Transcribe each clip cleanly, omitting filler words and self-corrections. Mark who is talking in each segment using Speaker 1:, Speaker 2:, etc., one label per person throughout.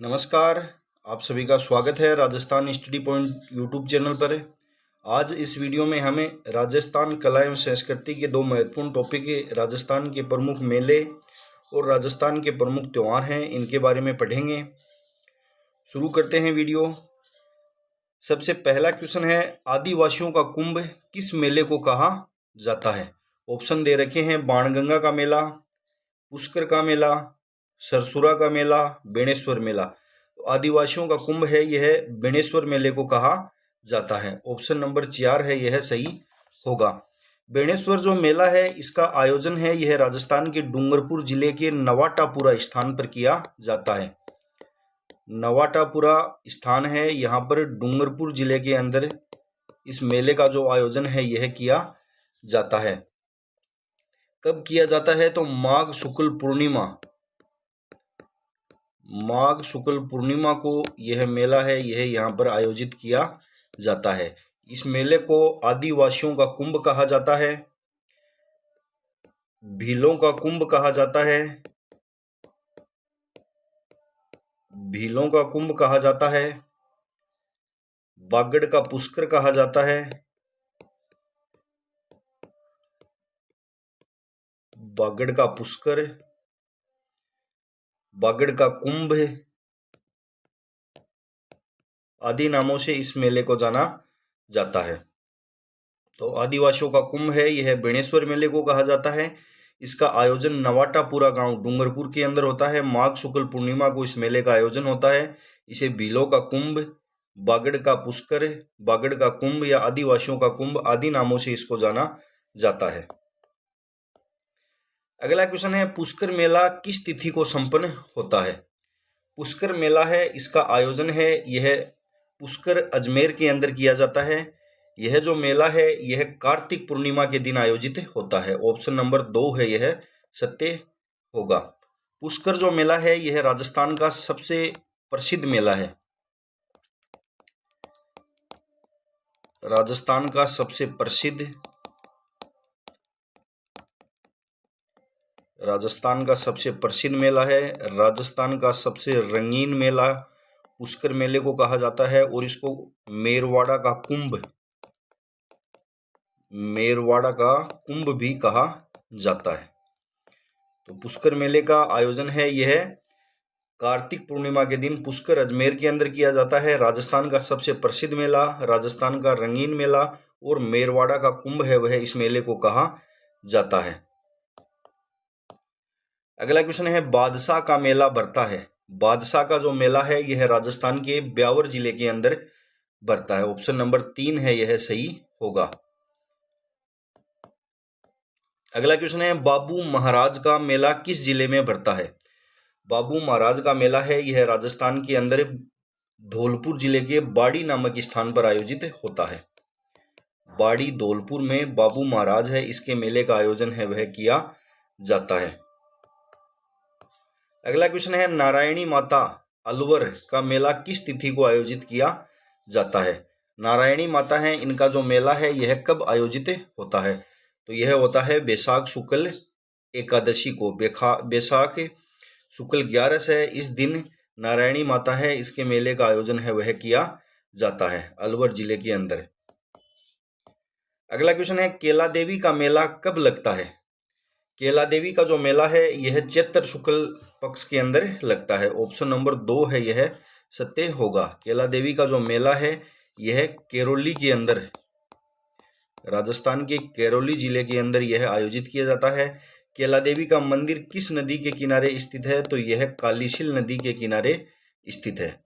Speaker 1: नमस्कार। आप सभी का स्वागत है Rajasthan study point YouTube channel पर। आज इस वीडियो में हमें राजस्थान कला एवं संस्कृति के दो महत्वपूर्ण टॉपिक राजस्थान के प्रमुख मेले और राजस्थान के प्रमुख त्यौहार हैं, इनके बारे में पढ़ेंगे। शुरू करते हैं वीडियो। सबसे पहला क्वेश्चन है, आदिवासियों का कुंभ किस मेले को कहा जाता है? ऑप्शन दे रखे हैं, बाणगंगा का मेला, पुष्कर का मेला, सरसुरा का मेला, बेणेश्वर मेला। तो आदिवासियों का कुंभ है, यह बेणेश्वर मेले को कहा जाता है। ऑप्शन नंबर 4 है, यह सही होगा। बेणेश्वर जो मेला है, इसका आयोजन है, यह राजस्थान के डूंगरपुर जिले के नवाटापुरा स्थान पर किया जाता है। नवाटापुरा स्थान है, यहाँ पर डूंगरपुर जिले के अंदर इस मेले का जो आयोजन है, यह किया जाता है। कब किया जाता है? तो माघ शुक्ल पूर्णिमा को यह मेला है, यह यहाँ पर आयोजित किया जाता है। इस मेले को आदिवासियों का कुंभ कहा जाता है, भीलों का कुंभ कहा जाता है, बागड़ का पुष्कर कहा जाता है, बागड़ का कुंभ आदि नामों से इस मेले को जाना जाता है। तो आदिवासियों का कुंभ है, यह बेणेश्वर मेले को कहा जाता है। इसका आयोजन नवाटापुरा गांव डूंगरपुर के अंदर होता है। माघ शुक्ल पूर्णिमा को इस मेले का आयोजन होता है। इसे भीलों का कुंभ, बागड़ का पुष्कर, बागड़ का कुंभ या आदिवासियों का कुंभ आदि नामों से इसको जाना जाता है। अगला क्वेश्चन है, पुष्कर मेला किस तिथि को संपन्न होता है? पुष्कर मेला है, इसका आयोजन है, यह पुष्कर अजमेर के अंदर किया जाता है। यह जो मेला है, यह कार्तिक पूर्णिमा के दिन आयोजित होता है। ऑप्शन नंबर 2 है, यह सत्य होगा। पुष्कर जो मेला है, यह राजस्थान का सबसे प्रसिद्ध मेला है। राजस्थान का सबसे प्रसिद्ध मेला है। राजस्थान का सबसे रंगीन मेला पुष्कर मेले को कहा जाता है और इसको मेरवाड़ा का कुंभ भी कहा जाता है। तो पुष्कर मेले का आयोजन है, यह कार्तिक पूर्णिमा के दिन पुष्कर अजमेर के अंदर किया जाता है। राजस्थान का सबसे प्रसिद्ध मेला, राजस्थान का रंगीन मेला और मेरवाड़ा का कुंभ है, वह इस मेले को कहा जाता है। अगला क्वेश्चन है, बादशाह का मेला भरता है। बादशाह का जो मेला है, यह राजस्थान के ब्यावर जिले के अंदर भरता है। ऑप्शन नंबर 3 है, यह सही होगा। अगला क्वेश्चन है, बाबू महाराज का मेला किस जिले में भरता है? बाबू महाराज का मेला है, यह राजस्थान के अंदर धौलपुर जिले के बाड़ी नामक स्थान पर आयोजित होता है। बाड़ी धौलपुर में बाबू महाराज है, इसके मेले का आयोजन है, वह किया जाता है। अगला क्वेश्चन है, नारायणी माता अलवर का मेला किस तिथि को आयोजित किया जाता है? नारायणी माता है, इनका जो मेला है, यह कब आयोजित होता है? तो यह होता है बैसाख शुक्ल एकादशी को। बैसाख शुक्ल 11 है, इस दिन नारायणी माता है, इसके मेले का आयोजन है, वह किया जाता है अलवर जिले के अंदर। अगला क्वेश्चन है, केला देवी का मेला कब लगता है? केला देवी का जो मेला है, यह चैत्र शुक्ल पक्ष के अंदर लगता है। ऑप्शन नंबर 2 है, यह सत्य होगा। केला देवी का जो मेला है, यह कैरोली के अंदर, राजस्थान के कैरोली जिले के अंदर यह आयोजित किया जाता है। केला देवी का मंदिर किस नदी के किनारे स्थित है? तो यह कालीसिल नदी के किनारे स्थित है।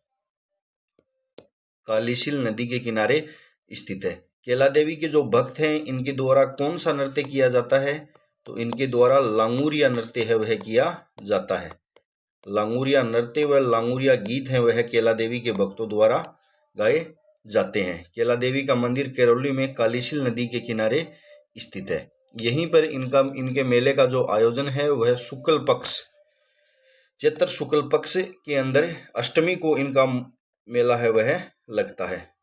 Speaker 1: कालीसिल नदी के किनारे स्थित है। केला देवी के जो भक्त हैं, इनके द्वारा कौन सा नृत्य किया जाता है? तो इनके द्वारा लांगुरिया नृत्य है, वह किया जाता है। लांगुरिया नृत्य व लांगुरिया गीत हैं, वह केला देवी के भक्तों द्वारा गाए जाते हैं। केला देवी का मंदिर कैरोली में कालीसिल नदी के किनारे स्थित है। यहीं पर इनके मेले का जो आयोजन है, वह शुक्ल पक्ष, चैत्र शुक्ल पक्ष के अंदर अष्टमी को इनका मेला है, वह लगता है।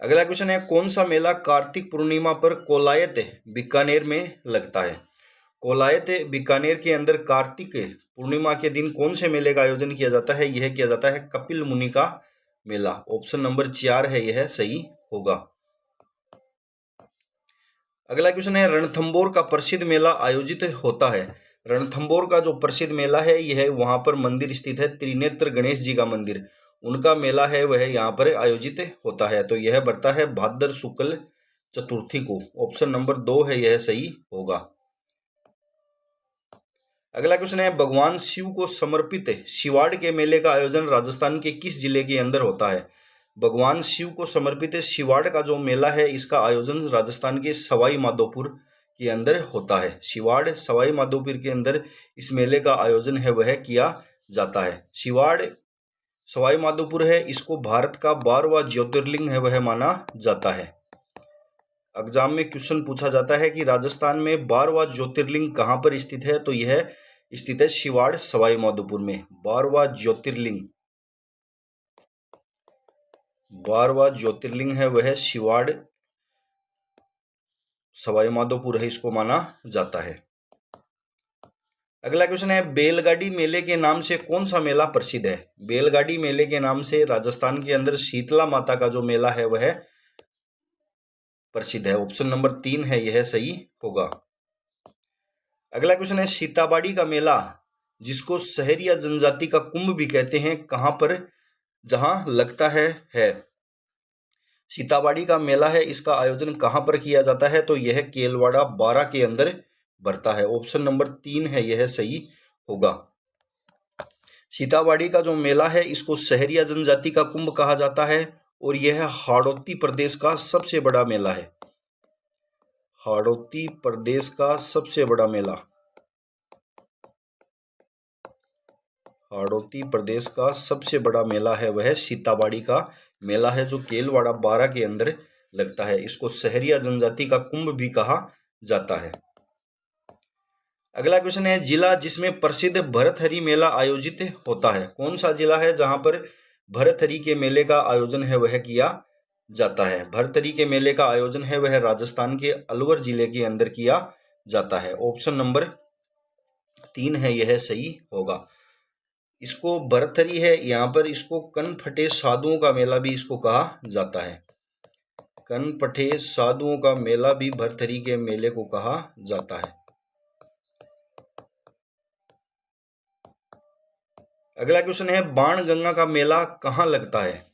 Speaker 1: अगला क्वेश्चन है, कौन सा मेला कार्तिक पूर्णिमा पर कोलायत बीकानेर में लगता है? कोलायत बीकानेर के अंदर कार्तिक पूर्णिमा के दिन कौन से मेले का आयोजन किया जाता है? यह किया जाता है कपिल मुनि का मेला। ऑप्शन नंबर 4 है यह सही होगा। अगला क्वेश्चन है, रणथंभौर का प्रसिद्ध मेला आयोजित होता है। रणथंभौर का जो प्रसिद्ध मेला है यह वहां पर मंदिर स्थित है, त्रिनेत्र गणेश जी का मंदिर, उनका मेला है वह यहाँ पर आयोजित होता है। तो यह बढ़ता है भाद्र शुक्ल चतुर्थी को। ऑप्शन नंबर 2 है यह सही होगा। अगला क्वेश्चन है, भगवान शिव को समर्पित शिवाड़ के मेले का आयोजन राजस्थान के किस जिले के अंदर होता है? भगवान शिव को समर्पित शिवाड़ का जो मेला है इसका आयोजन राजस्थान के सवाई माधोपुर के अंदर होता है। शिवाड़ सवाई माधोपुर के अंदर इस मेले का आयोजन है वह किया जाता है। शिवाड़ सवाई माधोपुर है, इसको भारत का 12वां ज्योतिर्लिंग है वह माना जाता है। एग्जाम में क्वेश्चन पूछा जाता है कि राजस्थान में 12वां ज्योतिर्लिंग कहां पर स्थित है? तो यह स्थित है शिवाड़ सवाई माधोपुर में। 12वां ज्योतिर्लिंग है वह शिवाड़ सवाई माधोपुर है, इसको माना जाता है। अगला क्वेश्चन है, बैलगाड़ी मेले के नाम से कौन सा मेला प्रसिद्ध है? बैलगाड़ी मेले के नाम से राजस्थान के अंदर शीतला माता का जो मेला है वह प्रसिद्ध है। ऑप्शन नंबर 3 है यह सही होगा। अगला क्वेश्चन है, सीताबाड़ी का मेला जिसको सहरिया जनजाति का कुंभ भी कहते हैं कहां पर जहां लगता है? सीताबाड़ी का मेला है, इसका आयोजन कहां पर किया जाता है? तो यह केलवाड़ा 12 के अंदर बढ़ता है। ऑप्शन नंबर 3 है यह सही होगा। सीताबाड़ी का जो मेला है इसको सहरिया जनजाति का कुंभ कहा जाता है और यह हाड़ौती प्रदेश का सबसे बड़ा मेला है। हाड़ौती प्रदेश का सबसे बड़ा मेला, हाड़ौती प्रदेश का सबसे बड़ा मेला है वह सीताबाड़ी का मेला है जो केलवाड़ा 12 के अंदर लगता है। इसको सहरिया जनजाति का कुंभ भी कहा जाता है। अगला क्वेश्चन है, जिला जिसमें प्रसिद्ध भरथरी मेला आयोजित होता है, कौन सा जिला है जहां पर भरथरी के मेले का आयोजन है वह किया जाता है? भरथरी के मेले का आयोजन है वह राजस्थान के अलवर जिले के अंदर किया जाता है। ऑप्शन नंबर 3 है यह सही होगा। इसको भरथरी है, यहाँ पर इसको कनफटे साधुओं का मेला भी इसको कहा जाता है। कनपटे साधुओं का मेला भी भरथरी के मेले को कहा जाता है। अगला क्वेश्चन है, बाणगंगा का मेला कहाँ लगता है?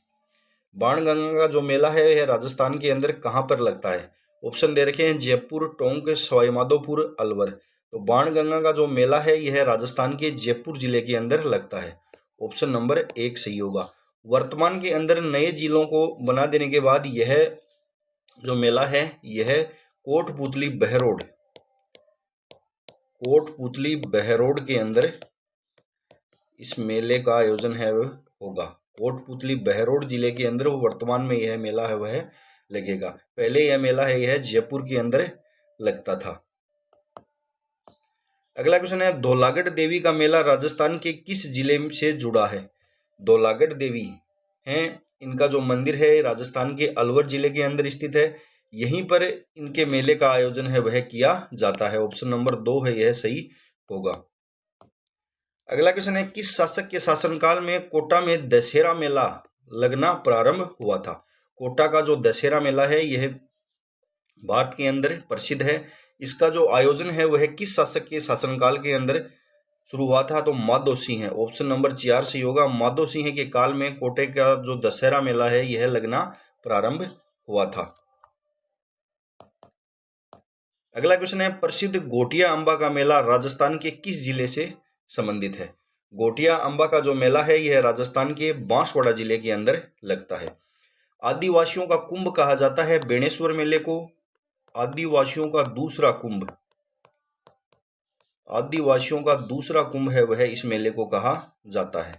Speaker 1: बाणगंगा का जो मेला है यह राजस्थान के अंदर कहां पर लगता है? ऑप्शन दे रखे हैं जयपुर, टोंक, सवाई माधोपुर, अलवर। तो बाणगंगा का जो मेला है यह राजस्थान के जयपुर जिले के अंदर लगता है। ऑप्शन नंबर 1 सही होगा। वर्तमान के अंदर नए जिलों को बना देने के बाद यह जो मेला है यह कोटपुतली बहरोड के अंदर इस मेले का आयोजन है वह होगा। कोटपुतली बहरोड जिले के अंदर वर्तमान में यह मेला है वह लगेगा। पहले यह मेला है यह जयपुर के अंदर लगता था। अगला क्वेश्चन है, धौलागढ़ देवी का मेला राजस्थान के किस जिले से जुड़ा है? धौलागढ़ देवी हैं, इनका जो मंदिर है राजस्थान के अलवर जिले के अंदर स्थित है। यहीं पर इनके मेले का आयोजन है वह किया जाता है। ऑप्शन नंबर 2 है यह सही होगा। अगला क्वेश्चन है, किस शासक के शासनकाल में कोटा में दशहरा मेला लगना प्रारंभ हुआ था? कोटा का जो दशहरा मेला है यह भारत के अंदर प्रसिद्ध है। इसका जो आयोजन है वह किस शासक के शासनकाल के अंदर शुरू हुआ था? तो माधो सिंह है। ऑप्शन नंबर 4 सही होगा। माधो सिंह के काल में कोटे का जो दशहरा मेला है यह लगना प्रारंभ हुआ था। अगला क्वेश्चन है, प्रसिद्ध गोटिया अंबा का मेला राजस्थान के किस जिले से संबंधित है? गोटिया अंबा का जो मेला है यह राजस्थान के बांसवाड़ा जिले के अंदर लगता है। आदिवासियों का कुंभ कहा जाता है बेणेश्वर मेले को। आदिवासियों का दूसरा कुंभ है वह इस मेले को कहा जाता है।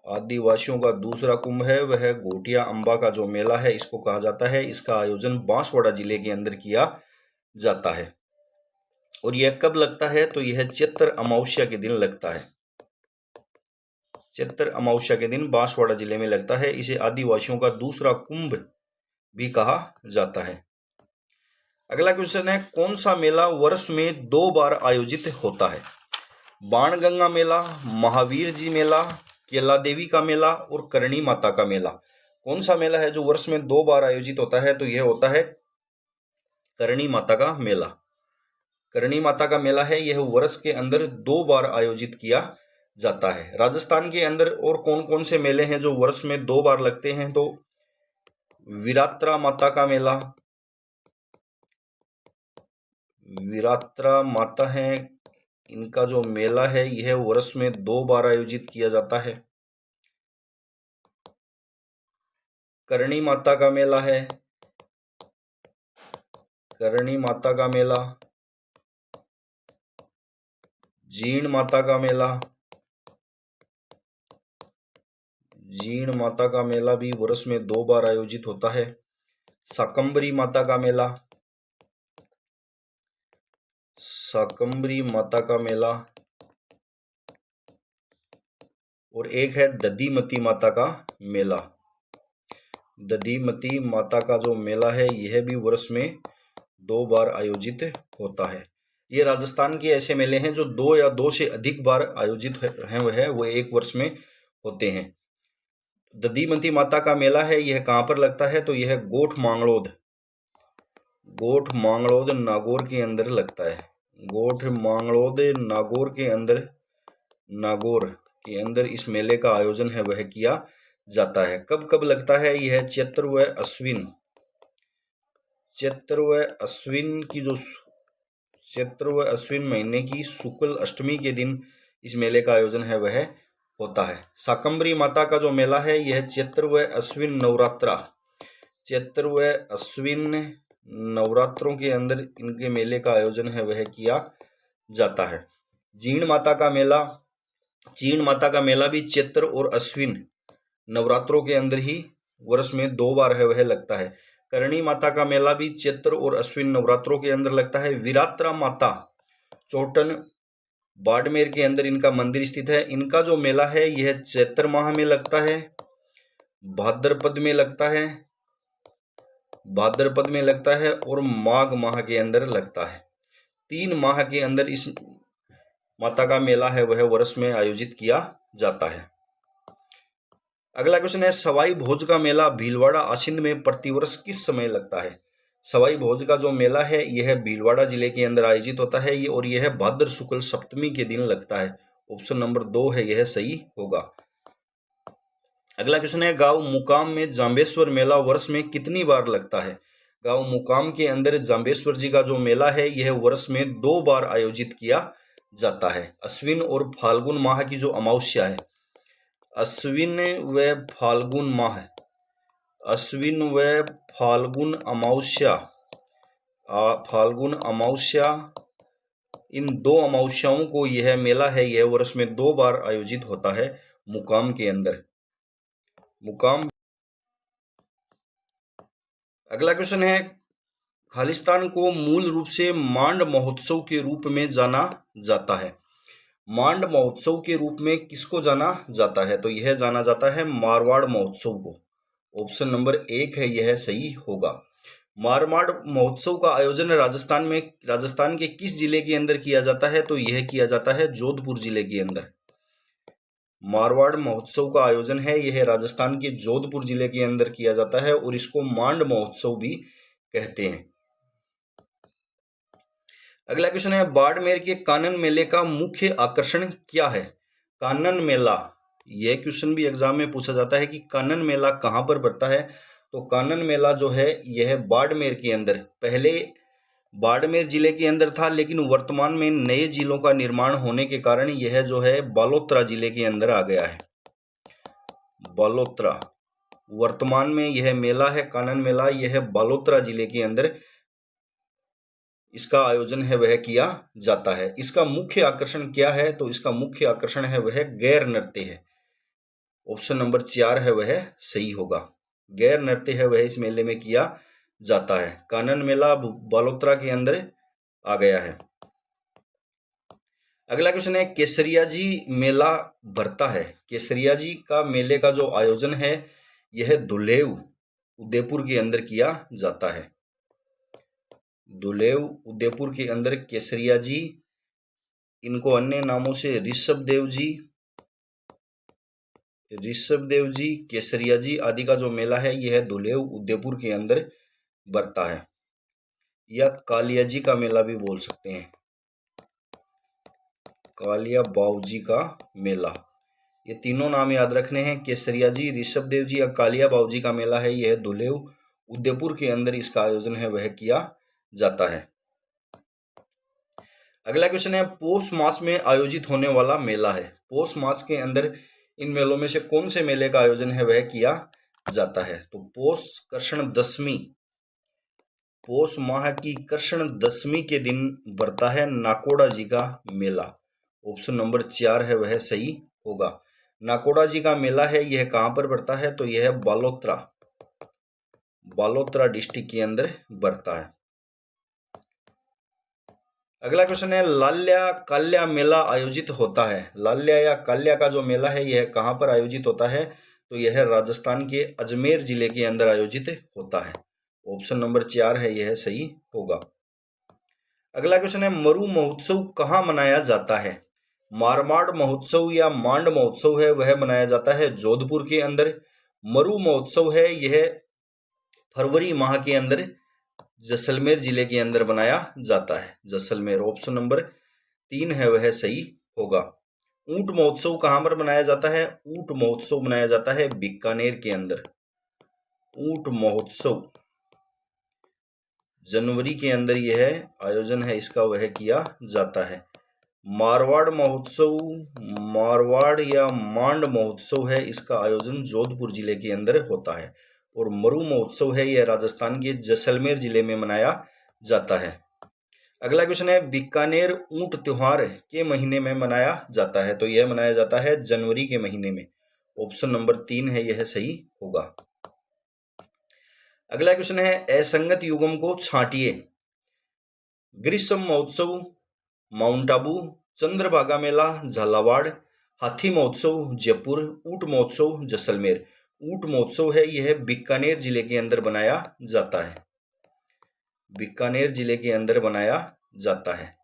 Speaker 1: आदिवासियों का दूसरा कुंभ है वह गोटिया अंबा का जो मेला है इसको कहा जाता है। इसका आयोजन बांसवाड़ा जिले के अंदर किया जाता है। और यह कब लगता है? तो यह चैत्र अमावस्या के दिन लगता है। चैत्र अमावस्या के दिन बांसवाड़ा जिले में लगता है। इसे आदिवासियों का दूसरा कुंभ भी कहा जाता है। अगला क्वेश्चन है, कौन सा मेला वर्ष में 2 बार आयोजित होता है? बाणगंगा मेला, महावीर जी मेला, केला देवी का मेला और करणी माता का मेला। कौन सा मेला है जो वर्ष में 2 बार आयोजित होता है? तो यह होता है करणी माता का मेला। करणी माता का मेला है, यह वर्ष के अंदर 2 बार आयोजित किया जाता है। राजस्थान के अंदर और कौन कौन से मेले हैं जो वर्ष में 2 बार लगते हैं? तो वीरात्रा माता का मेला, वीरात्रा माता है, इनका जो मेला है यह वर्ष में 2 बार आयोजित किया जाता है। करणी माता का मेला है, करणी माता का मेला, जीण माता का मेला, जीण माता का मेला भी वर्ष में 2 बार आयोजित होता है। शाकंभरी माता का मेला, शाकंभरी माता का मेला, और एक है दधिमती माता का मेला। दधिमती माता का जो मेला है यह भी वर्ष में 2 बार आयोजित होता है। ये राजस्थान के ऐसे मेले हैं जो 2 या 2 से अधिक बार आयोजित हैं, वो एक वर्ष में होते हैं। दधिमती माता का मेला है, यह कहाँ पर लगता है? तो यह गोठ मांगलोद, गोठ मांगलोद नागौर के अंदर लगता है। गोठ मांगलोद नागौर के अंदर, नागौर के अंदर इस मेले का आयोजन है वह किया जाता है। कब कब लगता है? यह चैत्र व अश्विन, चैत्र व अश्विन की जो चैत्र व अश्विन महीने की शुक्ल अष्टमी के दिन इस मेले का आयोजन है वह होता है। शाकंभरी माता का जो मेला है यह चैत्र व अश्विन नवरात्रा, चैत्र व अश्विन नवरात्रों के अंदर इनके मेले का आयोजन है वह किया जाता है। जीण माता का मेला, जीण माता का मेला भी चैत्र और अश्विन नवरात्रों के अंदर ही वर्ष में 2 बार है वह लगता है। करणी माता का मेला भी चैत्र और अश्विन नवरात्रों के अंदर लगता है। वीरात्रा माता चोटन बाड़मेर के अंदर इनका मंदिर स्थित है। इनका जो मेला है यह चैत्र माह में लगता है, भाद्रपद में लगता है, भाद्रपद में लगता है और माघ माह के अंदर लगता है। 3 माह के अंदर इस माता का मेला है वह वर्ष में आयोजित किया जाता है। अगला क्वेश्चन है, सवाई भोज का मेला भीलवाड़ा आसिंद में प्रतिवर्ष किस समय लगता है? सवाई भोज का जो मेला है यह भीलवाड़ा जिले के अंदर आयोजित होता है और यह भाद्र शुक्ल सप्तमी के दिन लगता है। ऑप्शन नंबर 2 है यह सही होगा। अगला क्वेश्चन है, गांव मुकाम में जांबेश्वर मेला वर्ष में कितनी बार लगता है? गांव मुकाम के अंदर जांबेश्वर जी का जो मेला है यह वर्ष में 2 बार आयोजित किया जाता है। अश्विन और फाल्गुन माह की जो अमावस्या है, अश्विन व फाल्गुन माह, अश्विन व फाल्गुन अमावस्या, फाल्गुन अमावस्या, इन 2 अमावस्याओं को यह मेला है यह वर्ष में 2 बार आयोजित होता है मुकाम के अंदर, मुकाम। अगला क्वेश्चन है, खालिस्तान को मूल रूप से मांड महोत्सव के रूप में जाना जाता है। मांड महोत्सव के रूप में किसको जाना जाता है? तो यह जाना जाता है मारवाड़ महोत्सव को। ऑप्शन नंबर 1 है यह सही होगा। मारवाड़ महोत्सव का आयोजन राजस्थान के किस जिले के अंदर किया जाता है? तो यह किया जाता है जोधपुर जिले के अंदर। मारवाड़ महोत्सव का आयोजन है यह राजस्थान के जोधपुर जिले के अंदर किया जाता है और इसको मांड महोत्सव भी कहते हैं। अगला क्वेश्चन है, बाड़मेर के कानन मेले का मुख्य आकर्षण क्या है? कानन मेला, यह क्वेश्चन भी एग्जाम में पूछा जाता है कि कानन मेला कहां पर पड़ता है? तो कानन मेला जो है यह बाड़मेर के अंदर, पहले बाड़मेर जिले के अंदर था लेकिन वर्तमान में नए जिलों का निर्माण होने के कारण यह जो है बालोतरा जिले के अंदर आ गया है। बालोतरा, वर्तमान में यह मेला है कानन मेला, यह बालोतरा जिले के अंदर इसका आयोजन है वह किया जाता है। इसका मुख्य आकर्षण क्या है? तो इसका मुख्य आकर्षण है वह गैर नृत्य है। ऑप्शन नंबर 4 है वह सही होगा। गैर नृत्य है वह इस मेले में किया जाता है। कानन मेला बालोतरा के अंदर आ गया है। अगला क्वेश्चन है, केसरिया जी मेला भरता है। केसरिया जी का मेले का जो आयोजन है यह धुलेव उदयपुर के अंदर किया जाता है। दुलेव। उदयपुर के अंदर केसरिया जी, इनको अन्य नामों से ऋषभ देव जी, केसरिया जी आदि का जो मेला है यह दुलेव उदयपुर के अंदर बरता है, या कालिया जी का मेला भी बोल सकते हैं, कालिया बाऊजी का मेला। ये तीनों नाम याद रखने हैं, केसरिया जी, ऋषभ देव जी या कालिया बाऊजी का मेला है, यह दुलेव उदयपुर के अंदर इसका आयोजन है वह किया जाता है। अगला क्वेश्चन है, पौष मास में आयोजित होने वाला मेला है। पौष मास के अंदर इन मेलों में से कौन से मेले का आयोजन है वह किया जाता है? तो पौष माह की कृष्ण दशमी के दिन बरता है नाकोड़ा जी का मेला। ऑप्शन नंबर 4 है वह सही होगा। नाकोड़ा जी का मेला है, यह कहां पर बरता है? तो यह बालोतरा डिस्ट्रिक्ट के अंदर बरता है। अगला क्वेश्चन है, लाल्या काल्या मेला आयोजित होता है। लाल्या या काल्या का जो मेला है यह कहां पर आयोजित होता है? तो यह राजस्थान के अजमेर जिले के अंदर आयोजित होता है। ऑप्शन नंबर 4 है यह सही होगा। अगला क्वेश्चन है, मरु महोत्सव कहाँ मनाया जाता है? मारवाड़ महोत्सव या मांड महोत्सव है वह मनाया जाता है जोधपुर के अंदर। मरु महोत्सव है यह फरवरी माह के अंदर जैसलमेर जिले के अंदर बनाया जाता है, जैसलमेर। ऑप्शन नंबर 3 है वह सही होगा। ऊंट महोत्सव कहां पर मनाया जाता है? ऊंट महोत्सव मनाया जाता है बीकानेर के अंदर। ऊंट महोत्सव जनवरी के अंदर यह आयोजन है इसका वह किया जाता है। मारवाड़ या मांड महोत्सव है, इसका आयोजन जोधपुर जिले के अंदर होता है। और मरु महोत्सव है यह राजस्थान के जैसलमेर जिले में मनाया जाता है। अगला क्वेश्चन है, बीकानेर ऊंट त्योहार के महीने में मनाया जाता है? तो यह मनाया जाता है जनवरी के महीने में। ऑप्शन नंबर 3 है यह सही होगा। अगला क्वेश्चन है, असंगत युग्म को छांटिए। ग्रीष्म महोत्सव माउंट आबू, चंद्रभागा मेला झालावाड़, हाथी महोत्सव जयपुर, ऊंट महोत्सव जैसलमेर। ऊंट महोत्सव है यह बीकानेर जिले के अंदर बनाया जाता है। बीकानेर जिले के अंदर बनाया जाता है।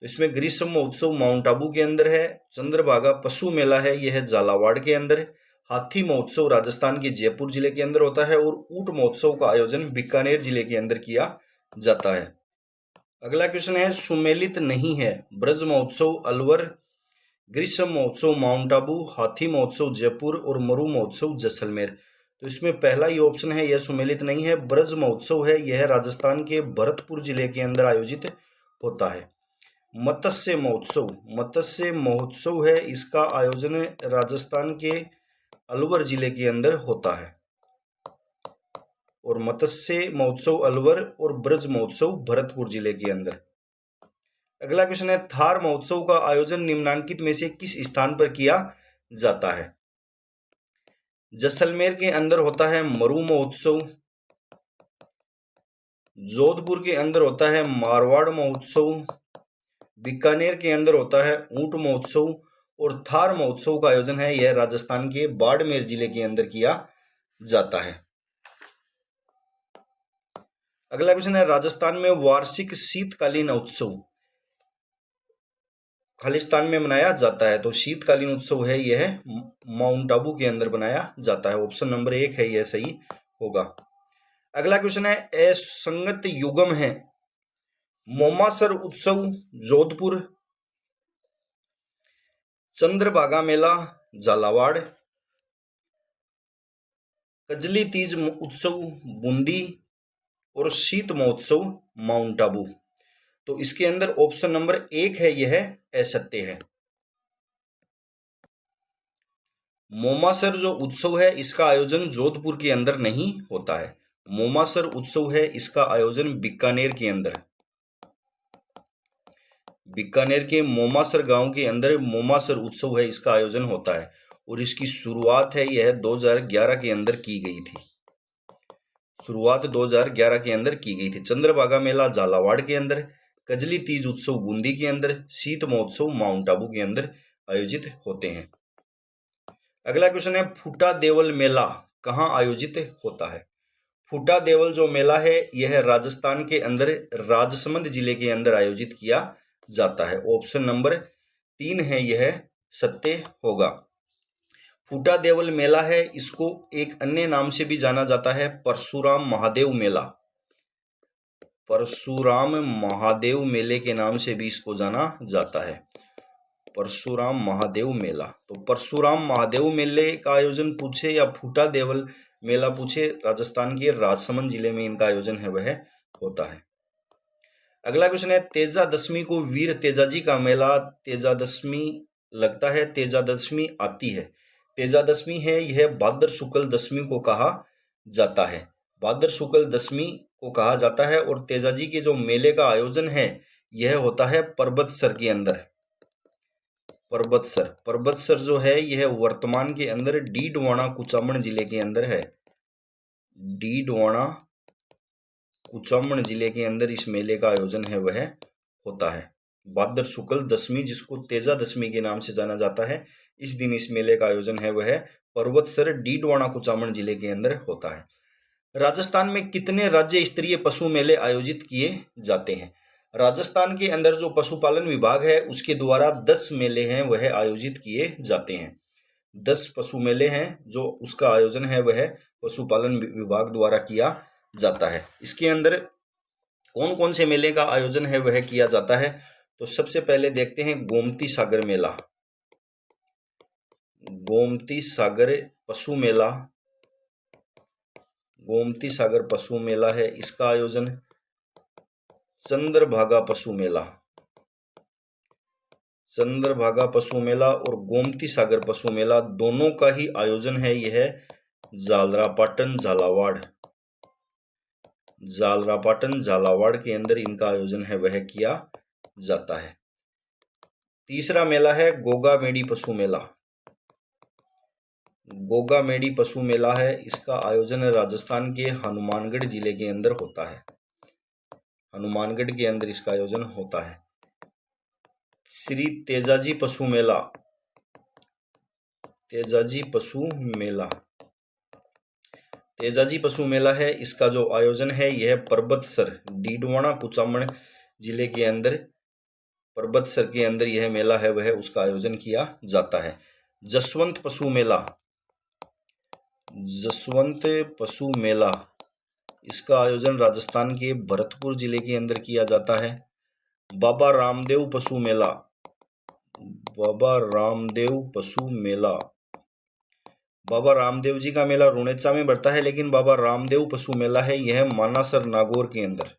Speaker 1: इसमें ग्रीष्म महोत्सव माउंट आबू के अंदर है, चंद्रभागा पशु मेला है यह झालावाड़ के अंदर, हाथी महोत्सव राजस्थान के जयपुर जिले के अंदर होता है, और ऊंट महोत्सव का आयोजन बीकानेर जिले के अंदर किया जाता है। अगला क्वेश्चन है, सुमेलित नहीं है ब्रज महोत्सव अलवर, ग्रीष्म महोत्सव माउंट आबू, हाथी महोत्सव जयपुर और मरु महोत्सव जैसलमेर। तो इसमें पहला ही ऑप्शन है यह सुमेलित नहीं है। ब्रज महोत्सव है यह राजस्थान के भरतपुर जिले के अंदर आयोजित होता है। मत्स्य महोत्सव है, इसका आयोजन राजस्थान के अलवर जिले के अंदर होता है। और मत्स्य महोत्सव अलवर और ब्रज महोत्सव भरतपुर जिले के अंदर। अगला क्वेश्चन है, थार महोत्सव का आयोजन निम्नांकित में से किस स्थान पर किया जाता है? जैसलमेर के अंदर होता है मरु महोत्सव, जोधपुर के अंदर होता है मारवाड़ महोत्सव, बीकानेर के अंदर होता है ऊंट महोत्सव, और थार महोत्सव का आयोजन है यह राजस्थान के बाड़मेर जिले के अंदर किया जाता है। अगला क्वेश्चन है, राजस्थान में वार्षिक शीतकालीन उत्सव खालिस्तान में मनाया जाता है? तो शीतकालीन उत्सव है यह माउंट आबू के अंदर बनाया जाता है। ऑप्शन नंबर 1 है यह सही होगा। अगला क्वेश्चन है, असंगत युग्म है मोमासर उत्सव जोधपुर, चंद्रभागा मेला झालावाड़, कजली तीज उत्सव बूंदी और शीत महोत्सव माउंट आबू। तो इसके अंदर ऑप्शन नंबर 1 है यह असत्य है। मोमासर जो उत्सव है इसका आयोजन जोधपुर के अंदर नहीं होता है। मोमासर उत्सव है इसका आयोजन बीकानेर के अंदर, बीकानेर के मोमासर गांव के अंदर मोमासर उत्सव है इसका आयोजन होता है, और इसकी शुरुआत है यह 2011 के अंदर की गई थी। शुरुआत 2011 के अंदर की गई थी। चंद्रभागा मेला झालावाड़ के अंदर, कजली तीज उत्सव बूंदी के अंदर, शीत महोत्सव माउंट आबू के अंदर आयोजित होते हैं। अगला क्वेश्चन है, फूटा देवल मेला कहाँ आयोजित होता है? फूटा देवल जो मेला है यह राजस्थान के अंदर राजसमंद जिले के अंदर आयोजित किया जाता है। ऑप्शन नंबर 3 है यह सत्य होगा। फूटा देवल मेला है, इसको एक अन्य नाम से भी जाना जाता है परशुराम महादेव मेला। परशुराम महादेव मेले के नाम से भी इसको जाना जाता है, परशुराम महादेव मेला। तो परशुराम महादेव मेले का आयोजन पूछे या फूटा देवल मेला पूछे, राजस्थान के राजसमंद जिले में इनका आयोजन है वह होता है। अगला क्वेश्चन है तेजा दशमी को वीर तेजाजी का मेला तेजा दशमी लगता है, तेजा दशमी आती है। तेजा दशमी है यह भाद्र शुक्ल दशमी को कहा जाता है, भाद्र शुक्ल दशमी को कहा जाता है। और तेजाजी के जो मेले का आयोजन है यह होता है पर्वतसर के अंदर। पर्वतसर जो है यह वर्तमान के अंदर डीडवाना कुचामन जिले के अंदर है, डीडवाना कुचामन जिले के अंदर इस मेले का आयोजन है वह होता है। भाद्र शुक्ल दशमी जिसको तेजा दशमी के नाम से जाना जाता है, इस दिन इस मेले का आयोजन है वह पर्वतसर डीडवाना कुचामन जिले के अंदर होता है। राजस्थान में कितने राज्य स्तरीय पशु मेले आयोजित किए जाते हैं? राजस्थान के अंदर जो पशुपालन विभाग है उसके द्वारा 10 मेले हैं वह आयोजित किए जाते हैं। 10 पशु मेले हैं जो उसका आयोजन है वह पशुपालन विभाग द्वारा किया जाता है। इसके अंदर कौन कौन से मेले का आयोजन है वह किया जाता है? तो सबसे पहले देखते हैं गोमती सागर मेला, गोमती सागर पशु मेला, गोमती सागर पशु मेला है इसका आयोजन। चंद्रभागा पशु मेला, चंद्रभागा पशु मेला और गोमती सागर पशु मेला दोनों का ही आयोजन है यह झालरापाटन झालावाड़, झालरापाटन झालावाड़ के अंदर इनका आयोजन है वह किया जाता है। तीसरा मेला है गोगा मेडी पशु मेला, गोगा मेडी पशु मेला है, इसका आयोजन राजस्थान के हनुमानगढ़ जिले के अंदर होता है, हनुमानगढ़ के अंदर इसका आयोजन होता है। श्री तेजाजी पशु मेला, तेजाजी पशु मेला, तेजाजी पशु मेला है, इसका जो आयोजन है यह पर्वतसर डीडवाना कुचामन जिले के अंदर, पर्वतसर के अंदर यह मेला है वह उसका आयोजन किया जाता है। जसवंत पशु मेला, जसवंत पशु मेला, इसका आयोजन राजस्थान के भरतपुर जिले के अंदर किया जाता है। बाबा रामदेव पशु मेला, बाबा रामदेव पशु मेला, बाबा रामदेव जी का मेला रुणेचा में बढ़ता है, लेकिन बाबा रामदेव पशु मेला है यह मानासर नागौर के अंदर,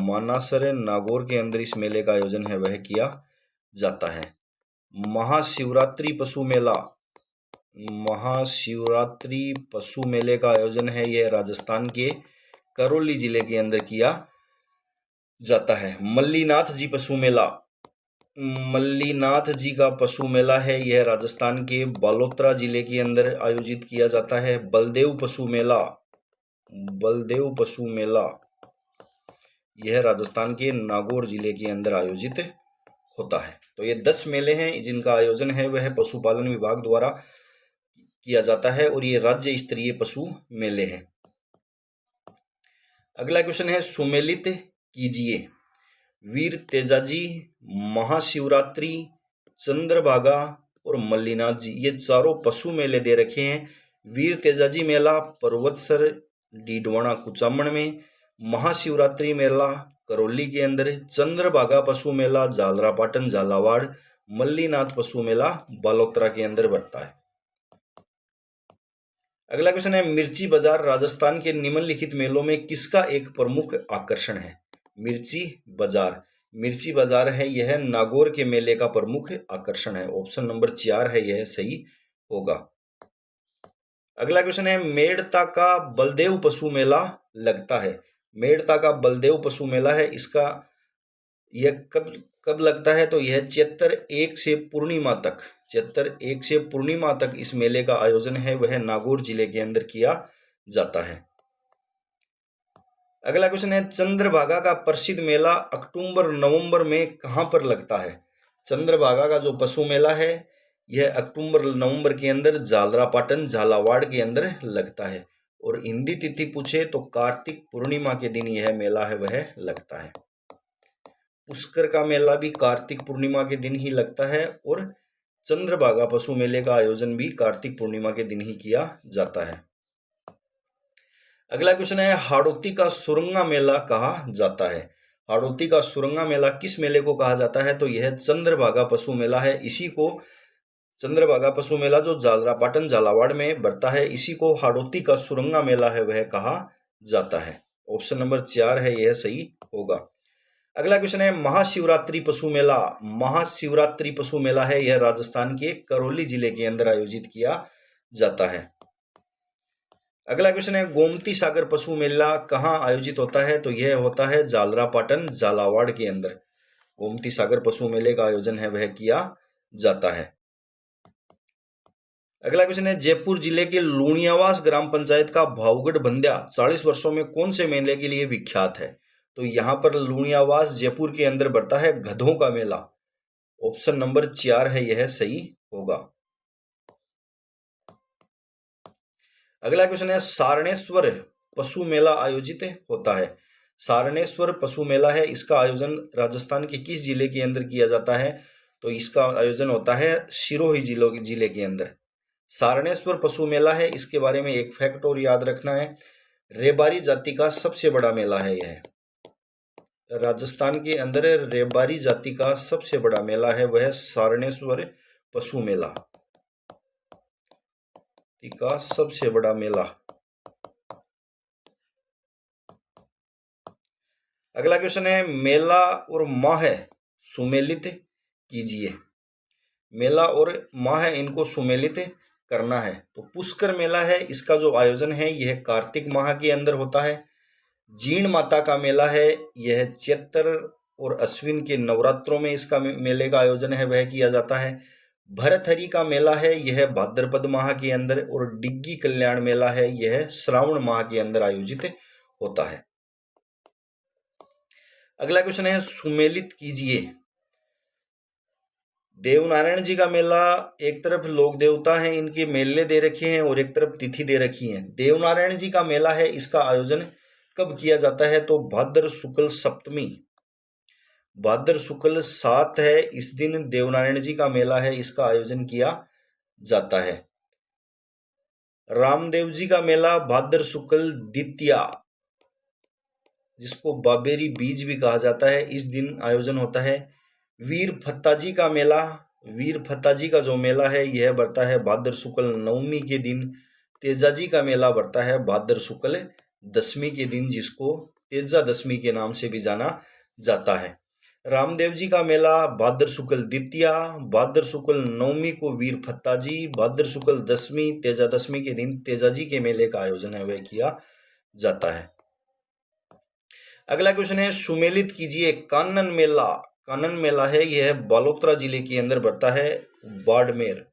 Speaker 1: मानासर नागौर के अंदर इस मेले का आयोजन है वह किया जाता है। महाशिवरात्रि पशु मेला, महाशिवरात्रि पशु मेले का आयोजन है यह राजस्थान के करौली जिले के अंदर किया जाता है। मल्लीनाथ जी पशु मेला, मल्लीनाथ जी का पशु मेला है यह राजस्थान के बालोतरा जिले के अंदर आयोजित किया जाता है। बलदेव पशु मेला, बलदेव पशु मेला यह राजस्थान के नागौर जिले के अंदर आयोजित होता है। तो ये 10 मेले हैं जिनका आयोजन है वह पशुपालन विभाग द्वारा किया जाता है और ये राज्य स्तरीय पशु मेले हैं। अगला क्वेश्चन है सुमेलित कीजिए। वीर तेजाजी, महाशिवरात्रि, चंद्रभागा और मल्लीनाथ जी, ये चारों पशु मेले दे रखे हैं। वीर तेजाजी मेला पर्वतसर डीडवाना कुचामन में, महाशिवरात्रि मेला करौली के अंदर, चंद्रभागा पशु मेला झालरापाटन झालावाड़, मल्लीनाथ पशु मेला बालोतरा के अंदर बढ़ता है। अगला क्वेश्चन है मिर्ची बाजार राजस्थान के निम्नलिखित मेलों में किसका एक प्रमुख आकर्षण है? मिर्ची बाजार, मिर्ची बाजार है यह नागौर के मेले का प्रमुख आकर्षण है। ऑप्शन नंबर 4 है यह सही होगा। अगला क्वेश्चन है मेड़ता का बलदेव पशु मेला लगता है। मेड़ता का बलदेव पशु मेला है, इसका यह कब लगता है? तो यह चैत्र 1 से पूर्णिमा तक, चैत्र 1 से पूर्णिमा तक इस मेले का आयोजन है वह नागौर जिले के अंदर किया जाता है। अगला क्वेश्चन है चंद्रभागा का प्रसिद्ध मेला अक्टूबर नवंबर में कहां पर लगता है? चंद्रभागा का जो पशु मेला है यह अक्टूबर नवंबर के अंदर झालरापाटन झालावाड़ के अंदर लगता है। और हिंदी तिथि पूछे तो कार्तिक पूर्णिमा के दिन यह मेला है वह लगता है। पुष्कर का मेला भी कार्तिक पूर्णिमा के दिन ही लगता है और चंद्रभागा पशु मेले का आयोजन भी कार्तिक पूर्णिमा के दिन ही किया जाता है। अगला क्वेश्चन है, हाड़ौती का सुरंगा मेला कहा जाता है। हाड़ौती का सुरंगा मेला किस मेले को कहा जाता है? तो यह चंद्रभागा पशु मेला है। इसी को चंद्रभागा पशु मेला जो जालरापाटन झालावाड़ में बढ़ता है, इसी को हाड़ौती का सुरंगा मेला है वह कहा जाता है। ऑप्शन नंबर 4 है यह सही होगा। अगला क्वेश्चन है, महाशिवरात्रि पशु मेला। महाशिवरात्रि पशु मेला है यह राजस्थान के करौली जिले के अंदर आयोजित किया जाता है। अगला क्वेश्चन है, गोमती सागर पशु मेला कहाँ आयोजित होता है? तो यह होता है जालरापाटन झालावाड़ के अंदर। गोमती सागर पशु मेले का आयोजन है वह किया जाता है। अगला क्वेश्चन है, जयपुर जिले के लूणियावास ग्राम पंचायत का भावगढ़ बंध्या 40 वर्षों में कौन से मेले के लिए विख्यात है? तो यहां पर लूणियावास जयपुर के अंदर बढ़ता है गधों का मेला। ऑप्शन नंबर 4 है यह सही होगा। अगला क्वेश्चन है, सारणेश्वर पशु मेला आयोजित होता है। सारणेश्वर पशु मेला है, इसका आयोजन राजस्थान के किस जिले के अंदर किया जाता है? तो इसका आयोजन होता है सिरोही जिले के अंदर। सारणेश्वर पशु मेला है, इसके बारे में एक फैक्ट और याद रखना है, रेबारी जाति का सबसे बड़ा मेला है यह। राजस्थान के अंदर रेबारी जाति का सबसे बड़ा मेला है वह सारणेश्वर पशु मेला का सबसे बड़ा मेला। अगला क्वेश्चन है, मेला और माह सुमेलित कीजिए। मेला और माह इनको सुमेलित करना है। तो पुष्कर मेला है, इसका जो आयोजन है यह कार्तिक माह के अंदर होता है। जीण माता का मेला है, यह चैत्र और अश्विन के नवरात्रों में इसका मेले का आयोजन है वह किया जाता है। भरथरी का मेला है, यह भाद्रपद माह के अंदर, और डिग्गी कल्याण मेला है यह श्रावण माह के अंदर आयोजित होता है। अगला क्वेश्चन है, सुमेलित कीजिए। देवनारायण जी का मेला, एक तरफ लोक देवता हैं इनके मेले दे रखे हैं और एक तरफ तिथि दे रखी है। देवनारायण जी का मेला है, इसका आयोजन कब किया जाता है? तो भाद्र शुक्ल सप्तमी, भाद्र शुक्ल 7 है, इस दिन देवनारायण जी का मेला है, इसका आयोजन किया जाता है। रामदेव जी का मेला भाद्र शुक्ल द्वितीया, जिसको बाबेरी बीज भी कहा जाता है, इस दिन आयोजन होता है। वीर फत्ताजी का मेला, वीर फत्ताजी का जो मेला है यह बढ़ता है भाद्र शुक्ल नवमी के दिन। तेजाजी का मेला बढ़ता है भाद्र शुक्ल दशमी के दिन, जिसको तेजा दशमी के नाम से भी जाना जाता है। रामदेव जी का मेला भाद्र शुक्ल द्वितीया, भाद्र शुक्ल नवमी को वीर फत्ताजी, भाद्र शुक्ल दशमी तेजा दशमी के दिन तेजाजी के मेले का आयोजन है वह किया जाता है। अगला क्वेश्चन है, सुमेलित कीजिए। कानन मेला, कानन मेला है यह बालोतरा जिले के अंदर बढ़ता है, बाड़मेर।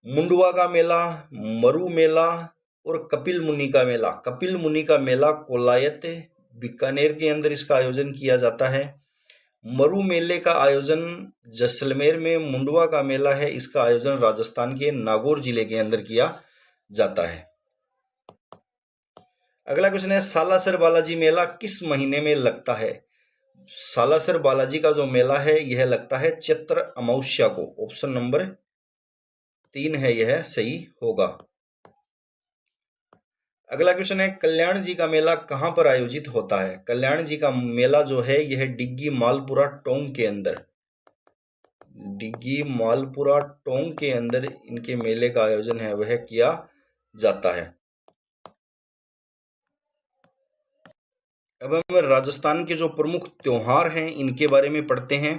Speaker 1: मुंडवा का मेला, मरु मेला और कपिल मुनि का मेला, कपिल मुनि का मेला कोलायत बीकानेर के अंदर इसका आयोजन किया जाता है। मरु मेले का आयोजन जैसलमेर में, मुंडवा का मेला है इसका आयोजन राजस्थान के नागौर जिले के अंदर किया जाता है। अगला क्वेश्चन है, सालासर बालाजी मेला किस महीने में लगता है? सालासर बालाजी का जो मेला है यह लगता है चैत्र अमावस्या को। ऑप्शन नंबर 3 है यह सही होगा। अगला क्वेश्चन है, कल्याण जी का मेला कहां पर आयोजित होता है? कल्याण जी का मेला जो है यह डिग्गी मालपुरा टोंक के अंदर, डिग्गी मालपुरा टोंक के अंदर इनके मेले का आयोजन है वह किया जाता है। अब हम राजस्थान के जो प्रमुख त्योहार हैं इनके बारे में पढ़ते हैं।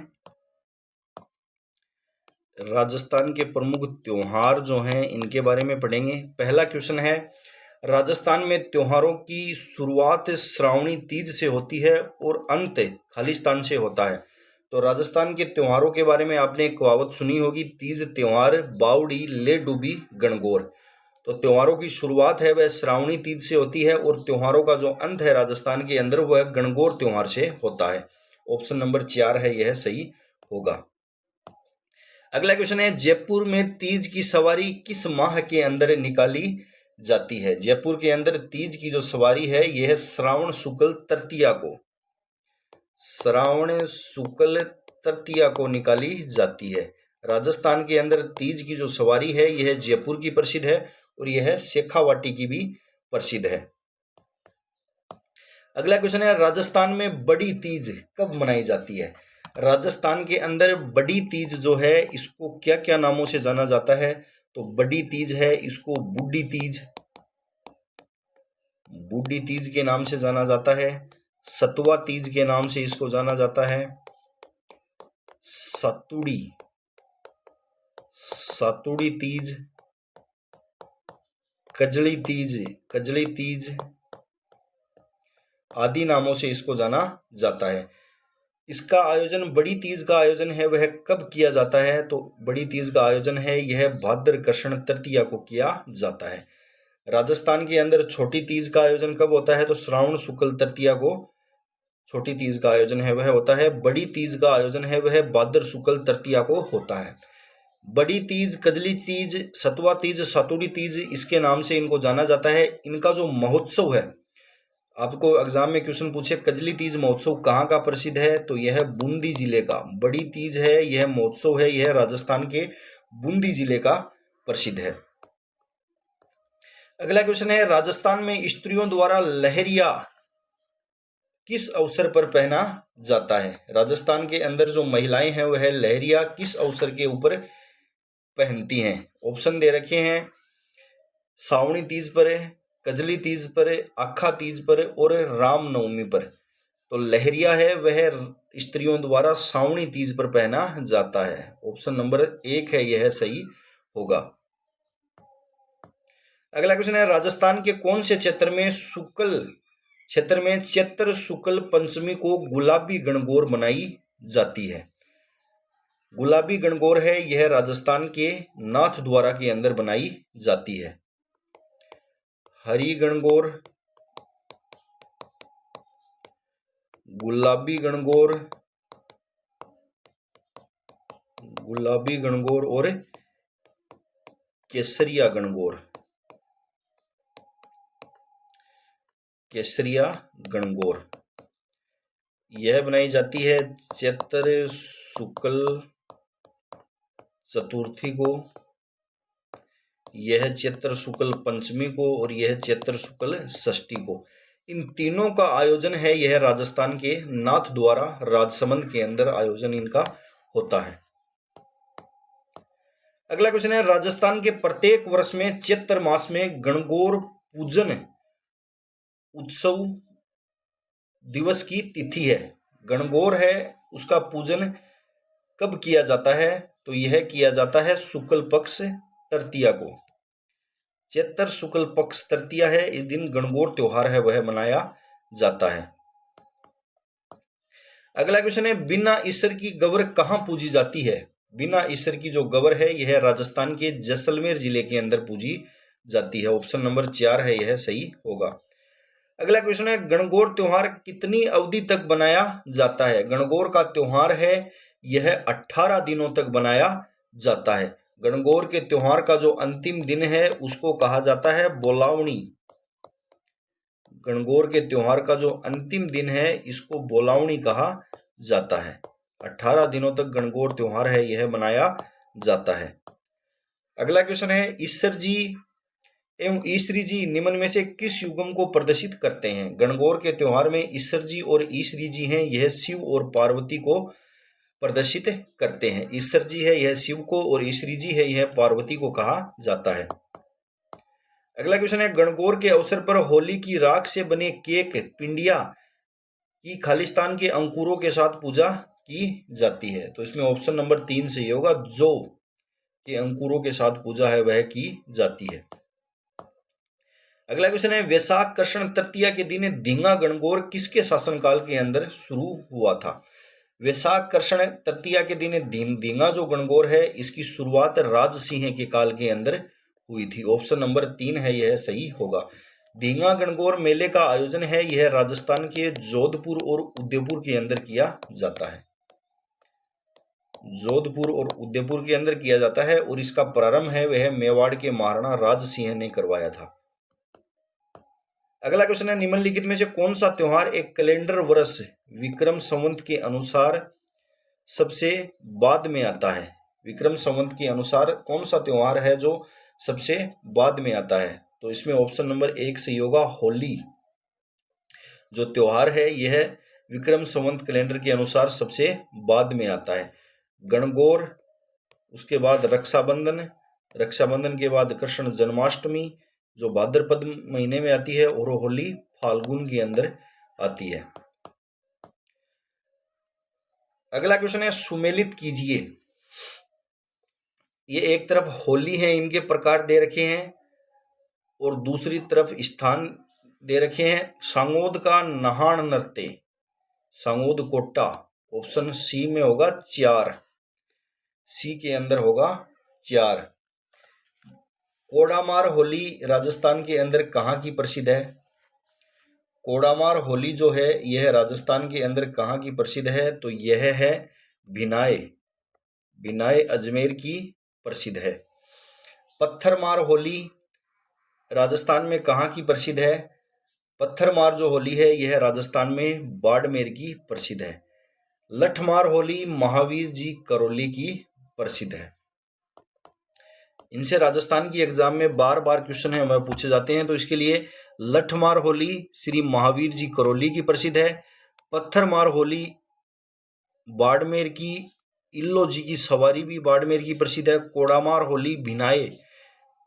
Speaker 1: राजस्थान के प्रमुख त्योहार जो हैं इनके बारे में पढ़ेंगे। पहला क्वेश्चन है, राजस्थान में त्योहारों की शुरुआत श्रावणी तीज से होती है और अंत खालिस्तान से होता है। तो राजस्थान के त्योहारों के बारे में आपने एक कहावत सुनी होगी, तीज त्योहार बावड़ी ले डूबी गणगौर। तो त्योहारों की शुरुआत है वह श्रावणी तीज से होती है और त्योहारों का जो अंत है राजस्थान के अंदर वह गणगौर त्योहार से होता है। ऑप्शन नंबर 4 है यह सही होगा। अगला क्वेश्चन है, जयपुर में तीज की सवारी किस माह के अंदर निकाली जाती है। जयपुर के अंदर तीज की जो सवारी है यह श्रावण शुक्ल तृतीया को निकाली जाती है। राजस्थान के अंदर तीज की जो सवारी है यह जयपुर की प्रसिद्ध है और यह शेखावाटी की भी प्रसिद्ध है। अगला क्वेश्चन है, राजस्थान में बड़ी तीज कब मनाई जाती है? राजस्थान के अंदर बड़ी तीज जो है इसको क्या क्या नामों से जाना जाता है? तो बड़ी तीज है इसको बूढ़ी तीज के नाम से जाना जाता है। सतुआ तीज के नाम से इसको जाना जाता है। सातुड़ी तीज, कजली तीज आदि नामों से इसको जाना जाता है। इसका आयोजन, बड़ी तीज का आयोजन है वह कब किया जाता है? तो बड़ी तीज का आयोजन है यह भाद्र कृष्ण तृतीया को किया जाता है। राजस्थान के अंदर छोटी तीज का आयोजन कब होता है? तो श्रावण शुक्ल तृतीया को छोटी तीज का आयोजन है वह होता है। बड़ी तीज का आयोजन है वह भाद्र शुक्ल तृतीया को होता है। बड़ी तीज, कजली तीज, सतुआ तीज, सातुड़ी तीज इसके नाम से इनको जाना जाता है। इनका जो महोत्सव है, आपको एग्जाम में क्वेश्चन पूछे कजली तीज महोत्सव कहाँ का प्रसिद्ध है? तो यह बूंदी जिले का बड़ी तीज है, यह महोत्सव है यह राजस्थान के बूंदी जिले का प्रसिद्ध है। अगला क्वेश्चन है, राजस्थान में स्त्रियों द्वारा लहरिया किस अवसर पर पहना जाता है? राजस्थान के अंदर जो महिलाएं हैं वह लहरिया किस अवसर के ऊपर पहनती हैं? ऑप्शन दे रखे हैं, सावणी तीज पर, कजली तीज पर, आखा तीज पर और रामनवमी पर। तो लहरिया है वह स्त्रियों द्वारा सावणी तीज पर पहना जाता है। ऑप्शन नंबर 1 है यह सही होगा। अगला क्वेश्चन है, राजस्थान के कौन से क्षेत्र में चैत्र शुक्ल पंचमी को गुलाबी गणगौर मनाई जाती है? गुलाबी गणगौर है यह राजस्थान के नाथद्वारा के अंदर बनाई जाती है। हरी गणगौर, गुलाबी गणगौर और केसरिया गणगौर यह बनाई जाती है चैत्र शुक्ल चतुर्थी को, यह चैत्र शुक्ल पंचमी को और यह चैत्र शुक्ल षष्ठी को। इन तीनों का आयोजन है यह राजस्थान के नाथ द्वारा राजसमंद के अंदर आयोजन इनका होता है। अगला क्वेश्चन है, राजस्थान के प्रत्येक वर्ष में चैत्र मास में गणगौर पूजन उत्सव दिवस की तिथि है। गणगौर है उसका पूजन कब किया जाता है? तो यह किया जाता है शुक्ल पक्ष तृतीया को। चैत्र शुक्ल पक्ष तृतीया है, इस दिन गणगौर त्योहार है वह मनाया जाता है। अगला क्वेश्चन है, बिना ईसर की गवर कहां पूजी जाती है? बिना ईसर की जो गवर है यह राजस्थान के जैसलमेर जिले के अंदर पूजी जाती है। ऑप्शन नंबर 4 है यह सही होगा। अगला क्वेश्चन है, गणगौर त्योहार कितनी अवधि तक बनाया जाता है? गणगौर का त्योहार है यह 18 दिनों तक बनाया जाता है। गणगौर के त्योहार का जो अंतिम दिन है उसको कहा जाता है बोलावणी। गणगौर के त्योहार का जो अंतिम दिन है इसको बोलावणी कहा जाता है। 18 दिनों तक गणगौर त्योहार है यह मनाया जाता है। अगला क्वेश्चन है, ईसर जी एवं ईसरी जी निम्न में से किस युगम को प्रदर्शित करते हैं? गणगौर के त्योहार में ईसर जी और ईसरी जी हैं यह शिव और पार्वती को प्रदर्शित करते हैं। ईसर जी है यह शिव को और ईसरी जी है यह पार्वती को कहा जाता है। अगला क्वेश्चन है, गणगौर के अवसर पर होली की राख से बने केक पिंडिया की खालिस्तान के अंकुरों के साथ पूजा की जाती है। तो इसमें ऑप्शन नंबर 3 सही होगा, जौ के अंकुरों के साथ पूजा है वह की जाती है। अगला क्वेश्चन है, वैशाख कृष्ण तृतीया के दिन धींगा गणगौर किसके शासनकाल के अंदर शुरू हुआ था? वैशाख कृष्ण तृतीया के दिन धींगा जो गणगौर है इसकी शुरुआत राजसिंह के काल के अंदर हुई थी। ऑप्शन नंबर 3 है यह सही होगा। धींगा गणगौर मेले का आयोजन है यह राजस्थान के जोधपुर और उदयपुर के अंदर किया जाता है। जोधपुर और उदयपुर के अंदर किया जाता है और इसका प्रारंभ है वह मेवाड़ के महाराणा राज सिंह ने करवाया था। अगला क्वेश्चन है, निम्नलिखित में से कौन सा त्योहार एक कैलेंडर वर्ष विक्रम संवत के अनुसार सबसे बाद में आता है? विक्रम संवत के अनुसार कौन सा त्योहार है जो सबसे बाद में आता है? तो इसमें ऑप्शन नंबर 1 सही होगा, होली। जो त्योहार है यह विक्रम संवत कैलेंडर के अनुसार सबसे बाद में आता है। गणगौर, उसके बाद रक्षाबंधन, रक्षाबंधन के बाद कृष्ण जन्माष्टमी जो भाद्रपद महीने में आती है, और होली फाल्गुन के अंदर आती है। अगला क्वेश्चन है, सुमेलित कीजिए। ये एक तरफ होली है, इनके प्रकार दे रखे हैं, और दूसरी तरफ स्थान दे रखे हैं। सांगोद का नहान नृत्य, सांगोद कोट्टा, ऑप्शन सी में होगा 4, सी के अंदर होगा 4। कोडामार होली राजस्थान के अंदर कहाँ की प्रसिद्ध है? कोडामार होली जो है यह राजस्थान के अंदर कहाँ की प्रसिद्ध है? तो यह है भिनाय, भिनाय अजमेर की प्रसिद्ध है। पत्थरमार होली राजस्थान में कहाँ की प्रसिद्ध है? पत्थरमार जो होली है यह राजस्थान में बाड़मेर की प्रसिद्ध है। लठमार होली महावीर जी करौली की प्रसिद्ध है। इनसे राजस्थान की एग्जाम में बार बार क्वेश्चन है हमें पूछे जाते हैं। तो इसके लिए लठमार होली श्री महावीर जी करौली की प्रसिद्ध है। पत्थरमार होली बाड़मेर की इल्लो जी की सवारी भी बाड़मेर की प्रसिद्ध है। कोडामार होली भिनाय,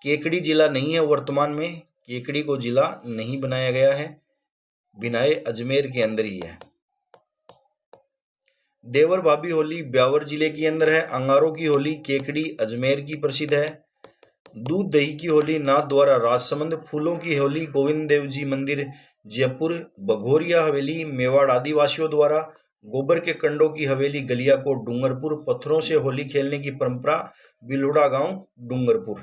Speaker 1: केकड़ी जिला नहीं है वर्तमान में, केकड़ी को जिला नहीं बनाया गया है, भिनाय अजमेर के अंदर ही है। देवर भाभी होली ब्यावर जिले के अंदर है। अंगारों की होली केकड़ी अजमेर की प्रसिद्ध है। दूध दही की होली नाथ द्वारा राजसमंद। फूलों की होली गोविंद देव जी मंदिर जयपुर। बघोरिया हवेली मेवाड़ आदिवासियों द्वारा। गोबर के कंडों की हवेली गलियाकोट डूंगरपुर। पत्थरों से होली खेलने की परंपरा बिलोड़ा गांव डूंगरपुर।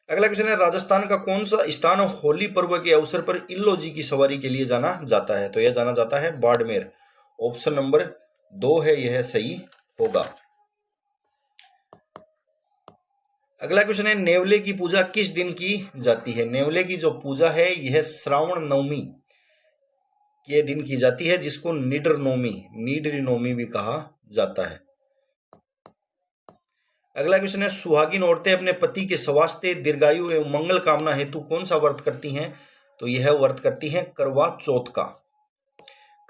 Speaker 1: अगला क्वेश्चन है, राजस्थान का कौन सा स्थान होली पर्व के अवसर पर इल्लो जी की सवारी के लिए जाना जाता है? तो यह जाना जाता है बाड़मेर। ऑप्शन नंबर 2 है, यह सही होगा। अगला क्वेश्चन है, नेवले की पूजा किस दिन की जाती है? नेवले की जो पूजा है यह श्रावण नवमी के दिन की जाती है, जिसको निडर नवमी भी कहा जाता है। अगला क्वेश्चन है, सुहागिन औरतें अपने पति के स्वास्थ्य दीर्घायु एवं मंगल कामना हेतु कौन सा व्रत करती हैं? तो यह व्रत करती हैं करवा चौथ का।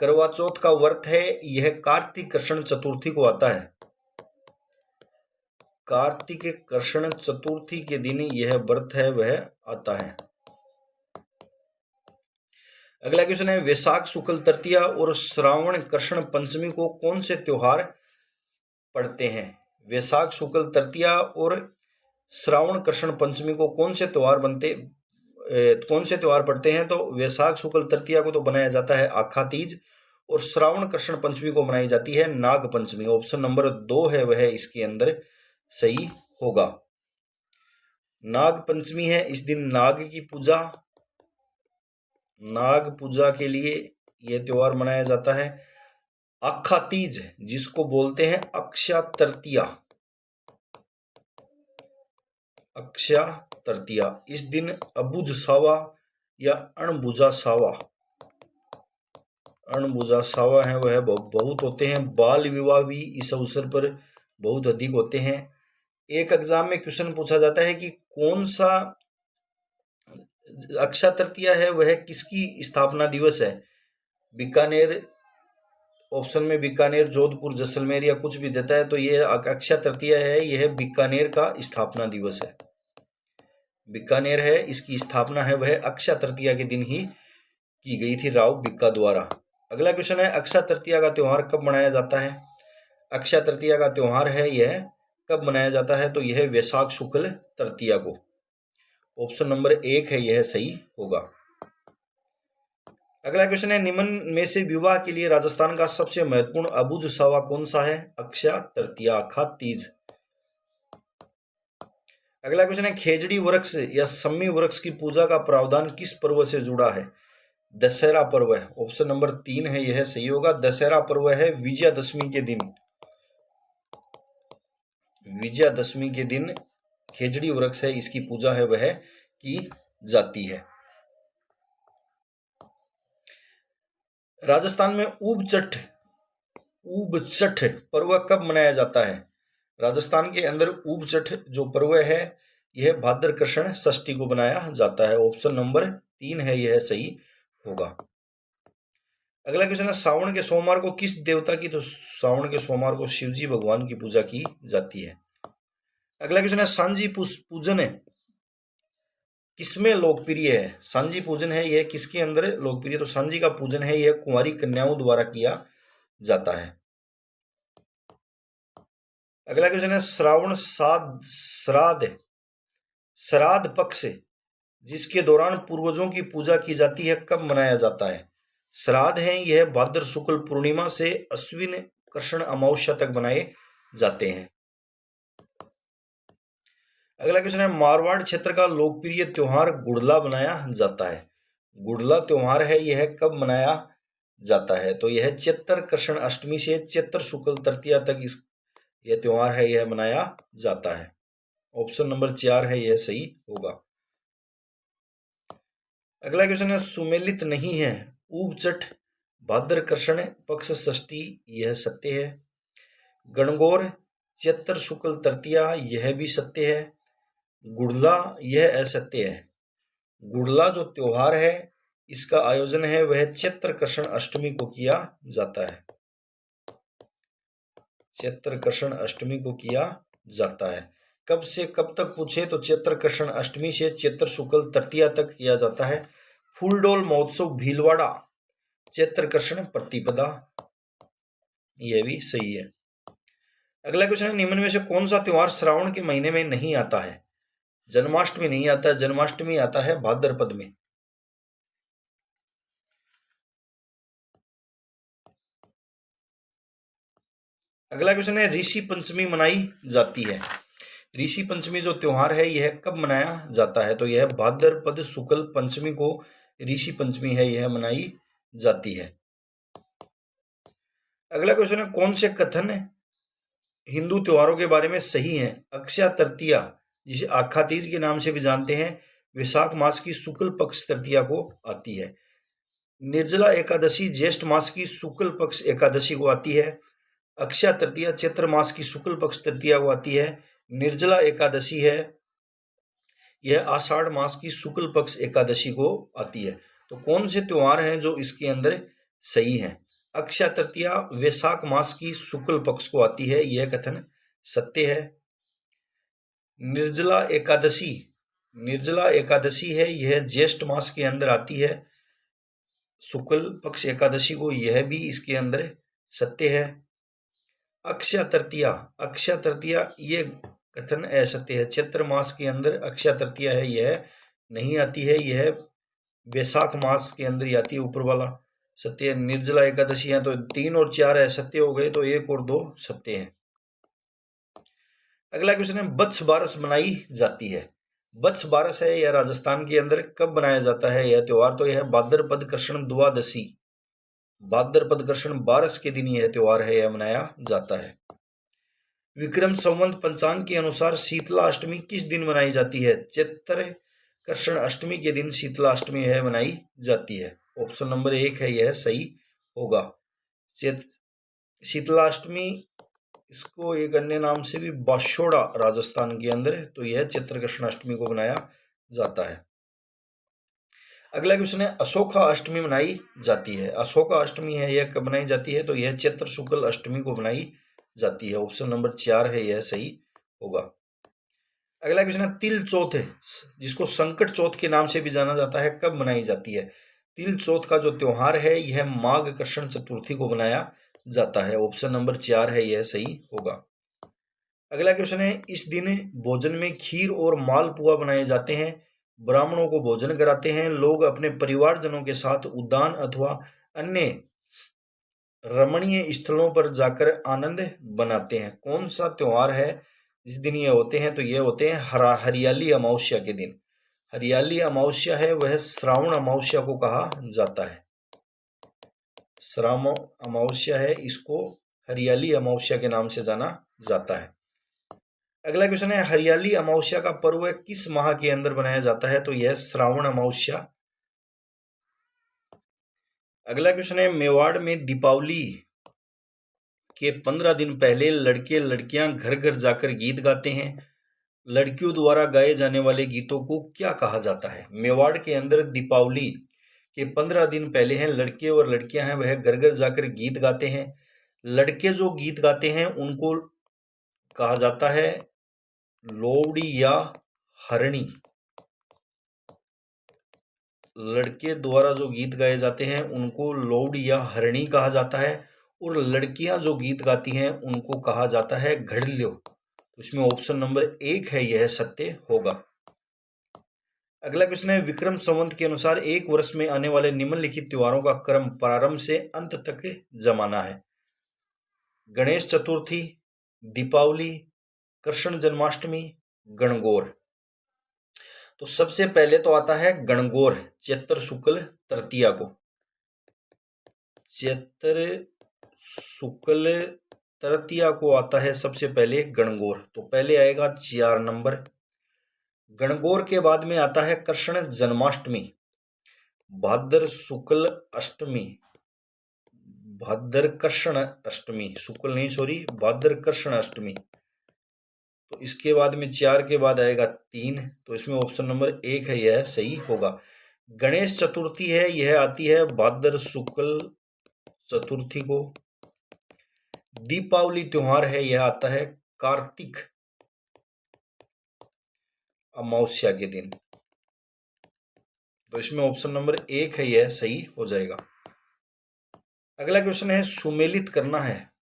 Speaker 1: करवा चौथ का व्रत है यह कार्तिक कृष्ण चतुर्थी को आता है। कार्तिक कृष्ण चतुर्थी के दिन यह व्रत है वह आता है। अगला क्वेश्चन है, वैशाख शुक्ल तृतीया और श्रावण कृष्ण पंचमी को कौन से त्योहार पड़ते हैं? वैशाख शुक्ल तृतीया और श्रावण कृष्ण पंचमी को कौन से त्योहार पड़ते हैं? तो वैशाख शुक्ल तृतीया को तो बनाया जाता है आखा तीज, और श्रावण कृष्ण पंचमी को मनाई जाती है नाग पंचमी। ऑप्शन नंबर 2 है वह इसके अंदर सही होगा। नाग पंचमी है, इस दिन नाग पूजा के लिए यह त्योहार मनाया जाता है। आखा तीज जिसको बोलते हैं अक्षय तृतीया, इस दिन अबुझ सावा या अणबुझा सावा है वह बहुत होते हैं। बाल विवाह भी इस अवसर पर बहुत अधिक होते हैं। एक एग्जाम में क्वेश्चन पूछा जाता है कि कौन सा अक्षय तृतीया है वह किसकी स्थापना दिवस है? बीकानेर, ऑप्शन में बीकानेर, जोधपुर, जैसलमेर या कुछ भी देता है, तो यह अक्षय तृतीया है, यह बीकानेर का स्थापना दिवस है। बीकानेर है, इसकी स्थापना है वह अक्षय तृतीया के दिन ही की गई थी राव बीका द्वारा। अगला क्वेश्चन है, अक्षय तृतीया का त्योहार कब मनाया जाता है? अक्षय तृतीया का त्योहार है यह कब मनाया जाता है? तो यह वैशाख शुक्ल तृतीया को। ऑप्शन नंबर 1 है, यह सही होगा। अगला क्वेश्चन है, निम्न में से विवाह के लिए राजस्थान का सबसे महत्वपूर्ण अबुझ सावा कौन सा है? अक्षय तृतीया आखा तीज। अगला क्वेश्चन है, खेजड़ी वृक्ष या सम्मी वृक्ष की पूजा का प्रावधान किस पर्व से जुड़ा है? दशहरा पर्व है। ऑप्शन नंबर 3 है, यह सही होगा। दशहरा पर्व है विजयादशमी के दिन। विजयादशमी के दिन खेजड़ी वृक्ष है, इसकी पूजा है वह की जाती है। राजस्थान में ऊबचठ पर्व कब मनाया जाता है? राजस्थान के अंदर ऊबचठ जो पर्व है यह भाद्र कृष्ण षष्ठी को मनाया जाता है। ऑप्शन नंबर 3 है यह सही होगा। अगला क्वेश्चन है श्रावण के सोमवार को किस देवता की? तो श्रावण के सोमवार को शिवजी भगवान की पूजा की जाती है। अगला क्वेश्चन है सांझी पूजन है किसमें लोकप्रिय है? सांझी पूजन है यह किसके अंदर लोकप्रिय? तो सांझी का पूजन है यह कुंवारी कन्याओं द्वारा किया जाता है। अगला क्वेश्चन है श्रावण श्राद्ध पक्ष जिसके दौरान पूर्वजों की पूजा की जाती है कब मनाया जाता है? श्राद्ध है यह भाद्र शुक्ल पूर्णिमा से अश्विन कृष्ण अमावस्या तक बनाए जाते हैं। अगला क्वेश्चन है मारवाड़ क्षेत्र का लोकप्रिय त्योहार गुड़ला बनाया जाता है। गुड़ला त्योहार है यह कब मनाया जाता है? तो यह चैत्र कृष्ण अष्टमी से चैत्र शुक्ल तृतीया तक यह त्योहार है यह मनाया जाता है। ऑप्शन नंबर 4 है यह सही होगा। अगला क्वेश्चन है सुमेलित नहीं है ऊबचठ भाद्र कृष्ण पक्ष षष्ठी यह सत्य है। गणगौर चैत्र शुक्ल तृतीया यह भी सत्य है। गुड़ला यह असत्य है। गुड़ला जो त्योहार है इसका आयोजन है वह चैत्र कृष्ण अष्टमी को किया जाता है। चैत्र कृष्ण अष्टमी को किया जाता है। कब से कब तक पूछे तो चैत्र कृष्ण अष्टमी से चैत्र शुक्ल तृतीया तक किया जाता है। फूलडोल महोत्सव भीलवाड़ा चैत्र कृष्ण प्रतिपदा यह भी सही है। अगला क्वेश्चन है निम्न में से कौन सा त्योहार श्रावण के महीने में नहीं आता है? जन्माष्टमी नहीं आता, जन्माष्टमी आता है भाद्रपद में। अगला क्वेश्चन है ऋषि पंचमी मनाई जाती है। ऋषि पंचमी जो त्योहार है यह कब मनाया जाता है? तो यह भाद्रपद शुक्ल पंचमी को ऋषि पंचमी है यह मनाई जाती है। अगला क्वेश्चन है कौन से कथन हिंदू त्योहारों के बारे में सही है? अक्षय तृतीया जिसे आखा तीज के नाम से भी जानते हैं वैशाख मास की शुक्ल पक्ष तृतीया को आती है। निर्जला एकादशी ज्येष्ठ मास की शुक्ल पक्ष एकादशी को आती है। अक्षय तृतीया चैत्र मास की शुक्ल पक्ष तृतीया को आती है। निर्जला एकादशी है यह आषाढ़ मास की शुक्ल पक्ष एकादशी को आती है। तो कौन से त्योहार हैं जो इसके अंदर सही हैं? अक्षय तृतीया वैशाख मास की शुक्ल पक्ष को आती है यह कथन सत्य है। निर्जला एकादशी है यह ज्येष्ठ मास के अंदर आती है शुक्ल पक्ष एकादशी को यह भी इसके अंदर सत्य है। अक्षय तृतीया ये कथन असत्य है। चैत्र मास के अंदर अक्षय तृतीया है यह नहीं आती है, यह वैशाख मास के अंदर ही आती है ऊपर वाला सत्य है। निर्जला एकादशी है तो 3 और 4 असत्य हो गए तो 1 और 2 सत्य है। अगला क्वेश्चन है बत्स बारस मनाई जाती है। बत्स बारस है यह राजस्थान के अंदर कब मनाया जाता है यह त्योहार? तो यह भाद्रपद कृष्ण द्वादशी भाद्रपद कृष्ण बारस के दिन यह त्योहार है यह मनाया जाता है। विक्रम संवत पंचांग के अनुसार शीतला अष्टमी किस दिन मनाई जाती है? चैत्र कृष्ण अष्टमी के दिन शीतला अष्टमी है मनाई जाती है। ऑप्शन नंबर 1 है यह सही होगा। शीतला अष्टमी इसको एक अन्य नाम से भी बाशोड़ा राजस्थान के अंदर है तो यह चैत्र कृष्ण अष्टमी को मनाया जाता है। अगला क्वेश्चन है अशोका अष्टमी मनाई जाती है। अशोका अष्टमी है यह कब मनाई जाती है? तो यह चैत्र शुक्ल अष्टमी को मनाई जाती है। ऑप्शन नंबर 4 है यह सही होगा। अगला क्वेश्चन है तिल चौथ है जिसको संकट चौथ के नाम से भी जाना जाता है कब मनाई जाती है? तिल चौथ का जो त्योहार है यह माघ कृष्ण चतुर्थी को मनाया जाता है। ऑप्शन नंबर 4 है यह सही होगा। अगला क्वेश्चन है इस दिन भोजन में खीर और मालपुआ बनाए जाते हैं, ब्राह्मणों को भोजन कराते हैं, लोग अपने परिवारजनों के साथ उद्यान अथवा अन्य रमणीय स्थलों पर जाकर आनंद बनाते हैं। कौन सा त्योहार है जिस दिन ये होते हैं? तो ये होते हैं हरियाली अमावस्या के दिन। हरियाली अमावस्या है वह श्रावण अमावस्या को कहा जाता है। श्रावण अमावस्या है इसको हरियाली अमावस्या के नाम से जाना जाता है। अगला क्वेश्चन है हरियाली अमावस्या का पर्व किस माह के अंदर बनाया जाता है? तो यह श्रावण अमावस्या। अगला क्वेश्चन है, मेवाड़ में दीपावली के 15 दिन पहले लड़के लड़कियां घर घर जाकर गीत गाते हैं। लड़कियों द्वारा गाए जाने वाले गीतों को क्या कहा जाता है? मेवाड़ के अंदर दीपावली के 15 दिन पहले हैं लड़के और लड़कियां हैं वह घर घर जाकर गीत गाते हैं। लड़के जो गीत गाते हैं उनको कहा जाता है लोवड़ी या हरणी। लड़के द्वारा जो गीत गाए जाते हैं उनको लोवड़ी या हरणी कहा जाता है और लड़कियां जो गीत गाती हैं उनको कहा जाता है घड़िल्यो। तो इसमें ऑप्शन नंबर 1 है यह सत्य होगा। अगला क्वेश्चन है, विक्रम संवत के अनुसार एक वर्ष में आने वाले निम्नलिखित त्योहारों का क्रम प्रारंभ से अंत तक जमाना है। गणेश चतुर्थी, दीपावली, कृष्ण जन्माष्टमी, गणगौर। तो सबसे पहले तो आता है गणगौर, चैत्र शुक्ल तृतीया को। चैत्र शुक्ल तृतीया को आता है सबसे पहले गणगौर, तो पहले आएगा 4 नंबर। गणगौर के बाद में आता है कृष्ण जन्माष्टमी, भाद्र शुक्ल अष्टमी, भाद्र कृष्ण अष्टमी, शुक्ल नहीं सॉरी भाद्र कृष्ण अष्टमी। तो इसके बाद में 4 के बाद आएगा 3, तो इसमें ऑप्शन नंबर 1 है यह सही होगा। गणेश चतुर्थी है यह आती है भाद्र शुक्ल चतुर्थी को। दीपावली त्योहार है यह आता है कार्तिक अमावस्या के दिन, तो इसमें ऑप्शन नंबर 1 है यह सही हो जाएगा। अगला क्वेश्चन है, सुमेलित करना है,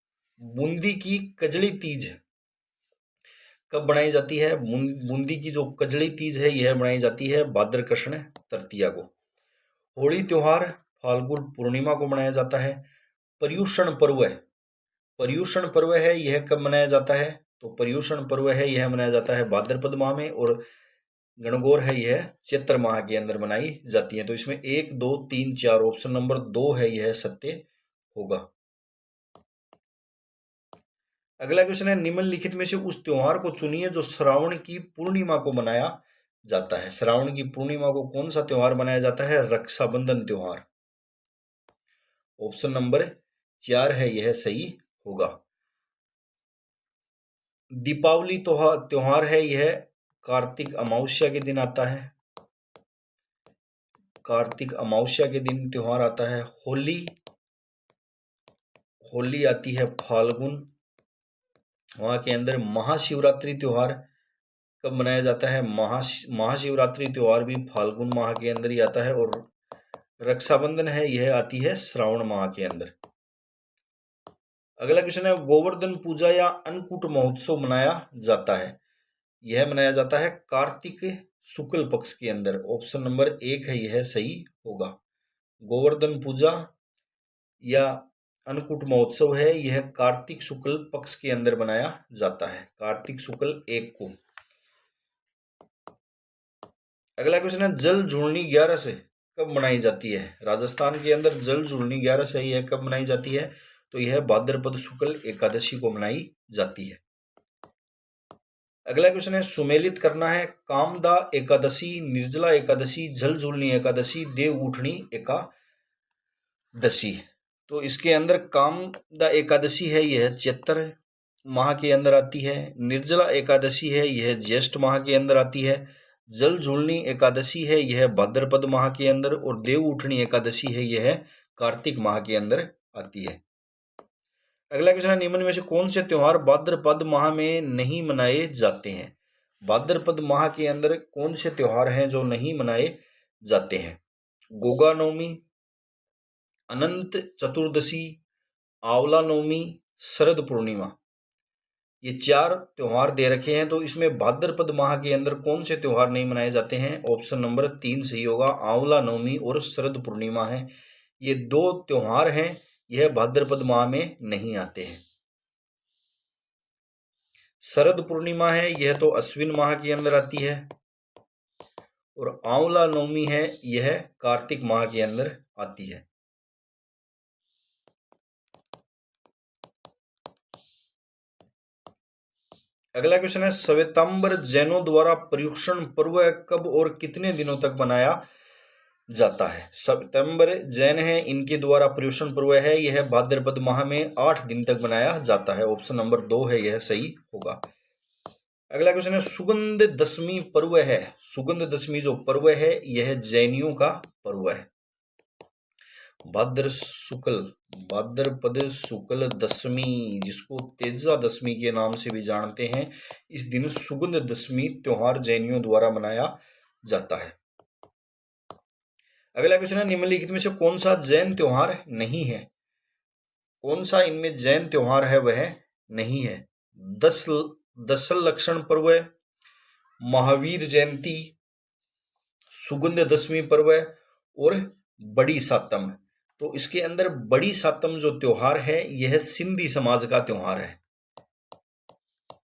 Speaker 1: बूंदी की कजली तीज कब बनाई जाती है? बूंदी की जो कजली तीज है यह बनाई जाती है भाद्र कृष्ण तृतीया को। होली त्योहार फाल्गुन पूर्णिमा को मनाया जाता है। पर्युषण पर्व, पर्युषण पर्व है यह कब मनाया जाता है? तो पर्युषण पर्व है यह मनाया जाता है भाद्रपद माह में, और गणगौर है यह चैत्र माह के अंदर मनाई जाती है। तो इसमें 1 2 3 4 ऑप्शन नंबर 2 है यह सत्य होगा। अगला क्वेश्चन है, निम्नलिखित में से उस त्योहार को चुनिए जो श्रावण की पूर्णिमा को मनाया जाता है। श्रावण की पूर्णिमा को कौन सा त्योहार मनाया जाता है? रक्षाबंधन त्योहार। ऑप्शन नंबर 4 है यह सही होगा। दीपावली त्योहार है यह कार्तिक अमावस्या के दिन आता है। कार्तिक अमावस्या के दिन त्योहार आता है। होली आती है फाल्गुन वहां के अंदर। महाशिवरात्रि त्योहार कब मनाया जाता है? महाशिवरात्रि त्योहार भी फाल्गुन माह के अंदर ही आता है। और रक्षाबंधन है यह आती है श्रावण माह के अंदर। अगला क्वेश्चन है, गोवर्धन पूजा या अन्नकूट महोत्सव मनाया जाता है। यह मनाया जाता है कार्तिक शुक्ल पक्ष के अंदर। ऑप्शन नंबर 1 है यह सही होगा। गोवर्धन पूजा या अन्नकूट महोत्सव है यह कार्तिक शुक्ल पक्ष के अंदर मनाया जाता है, कार्तिक शुक्ल 1 को। अगला क्वेश्चन है, जल झूलनी 11 से कब मनाई जाती है? राजस्थान के अंदर जल झूलनी 11 से यह कब मनाई जाती है? तो यह भाद्रपद शुक्ल एकादशी को मनाई जाती है। अगला क्वेश्चन है, सुमेलित करना है, कामदा एकादशी, निर्जला एकादशी, जल झूलनी एकादशी, देव उठनी एकादशी। तो इसके अंदर कामदा एकादशी है यह चैत्र माह के अंदर आती है। निर्जला एकादशी है यह ज्येष्ठ माह के अंदर आती है। जल झूलनी एकादशी है यह भाद्रपद माह के अंदर, और देव उठनी एकादशी है यह कार्तिक माह के अंदर आती है। अगला क्वेश्चन है, निम्न में से कौन से त्योहार भाद्रपद माह में नहीं मनाए जाते हैं? भाद्रपद माह के अंदर कौन से त्योहार हैं जो नहीं मनाए जाते हैं? गोगा नवमी, अनंत चतुर्दशी, आंवला नवमी, शरद पूर्णिमा। ये 4 त्योहार दे रखे हैं, तो इसमें भाद्रपद माह के अंदर कौन से त्योहार नहीं मनाए जाते हैं? ऑप्शन नंबर 3 सही होगा। आंवला नवमी और शरद पूर्णिमा है, ये 2 त्योहार हैं, यह भाद्रपद माह में नहीं आते हैं। शरद पूर्णिमा है यह तो अश्विन माह के अंदर आती है, और आंवला नवमी है यह कार्तिक माह के अंदर आती है। अगला क्वेश्चन है, श्वेतांबर जैनों द्वारा पर्युषण पर्व कब और कितने दिनों तक मनाया जाता है। सितंबर जैन है, इनके द्वारा पर्युषण पर्व है, यह भाद्रपद माह में 8 दिन तक मनाया जाता है। ऑप्शन नंबर 2 है, यह सही होगा। अगला क्वेश्चन है सुगंध दशमी पर्व है। सुगंध दशमी जो पर्व है यह जैनियों का पर्व है। भाद्रपद शुक्ल दशमी, जिसको तेजा दशमी के नाम से भी जानते हैं, इस दिन सुगंध दशमी त्योहार जैनियों द्वारा मनाया जाता है। अगला क्वेश्चन है निम्नलिखित में से कौन सा जैन त्योहार नहीं है? कौन सा इनमें जैन त्योहार है वह नहीं है? दशल लक्षण पर्व, महावीर जयंती, सुगंध दशमी पर्व और बड़ी सातम। तो इसके अंदर बड़ी सातम जो त्योहार है यह सिंधी समाज का त्योहार है।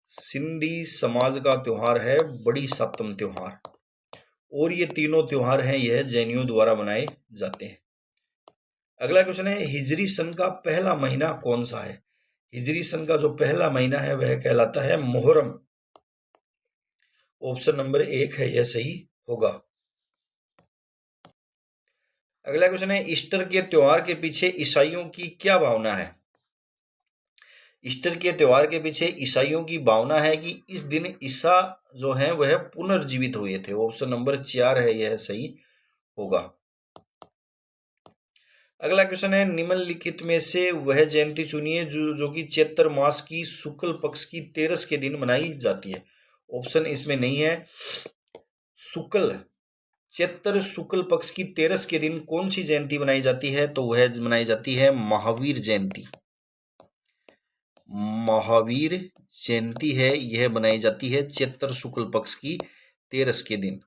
Speaker 1: सिंधी समाज का त्योहार है बड़ी सातम त्योहार, और ये तीनों त्योहार हैं यह जैनियों द्वारा मनाए जाते हैं। अगला क्वेश्चन है हिजरी सन का पहला महीना कौन सा है? हिजरी सन का जो पहला महीना है वह कहलाता है मुहर्रम। ऑप्शन नंबर 1 है, यह सही होगा। अगला क्वेश्चन है ईस्टर के त्योहार के पीछे ईसाइयों की क्या भावना है? ईस्टर के त्योहार के पीछे ईसाइयों की भावना है कि इस दिन ईसा जो है वह पुनर्जीवित हुए थे। ऑप्शन नंबर 4 है, यह सही होगा। अगला क्वेश्चन है निम्नलिखित में से वह जयंती चुनिए जो कि चैत्र मास की शुक्ल पक्ष की 13 के दिन मनाई जाती है। ऑप्शन इसमें नहीं है। चैत्र शुक्ल पक्ष की 13 के दिन कौन सी जयंती मनाई जाती है? तो वह मनाई जाती है महावीर जयंती। महावीर जयंती है, यह मनाई जाती है चैत्र शुक्ल पक्ष की 13 के दिन।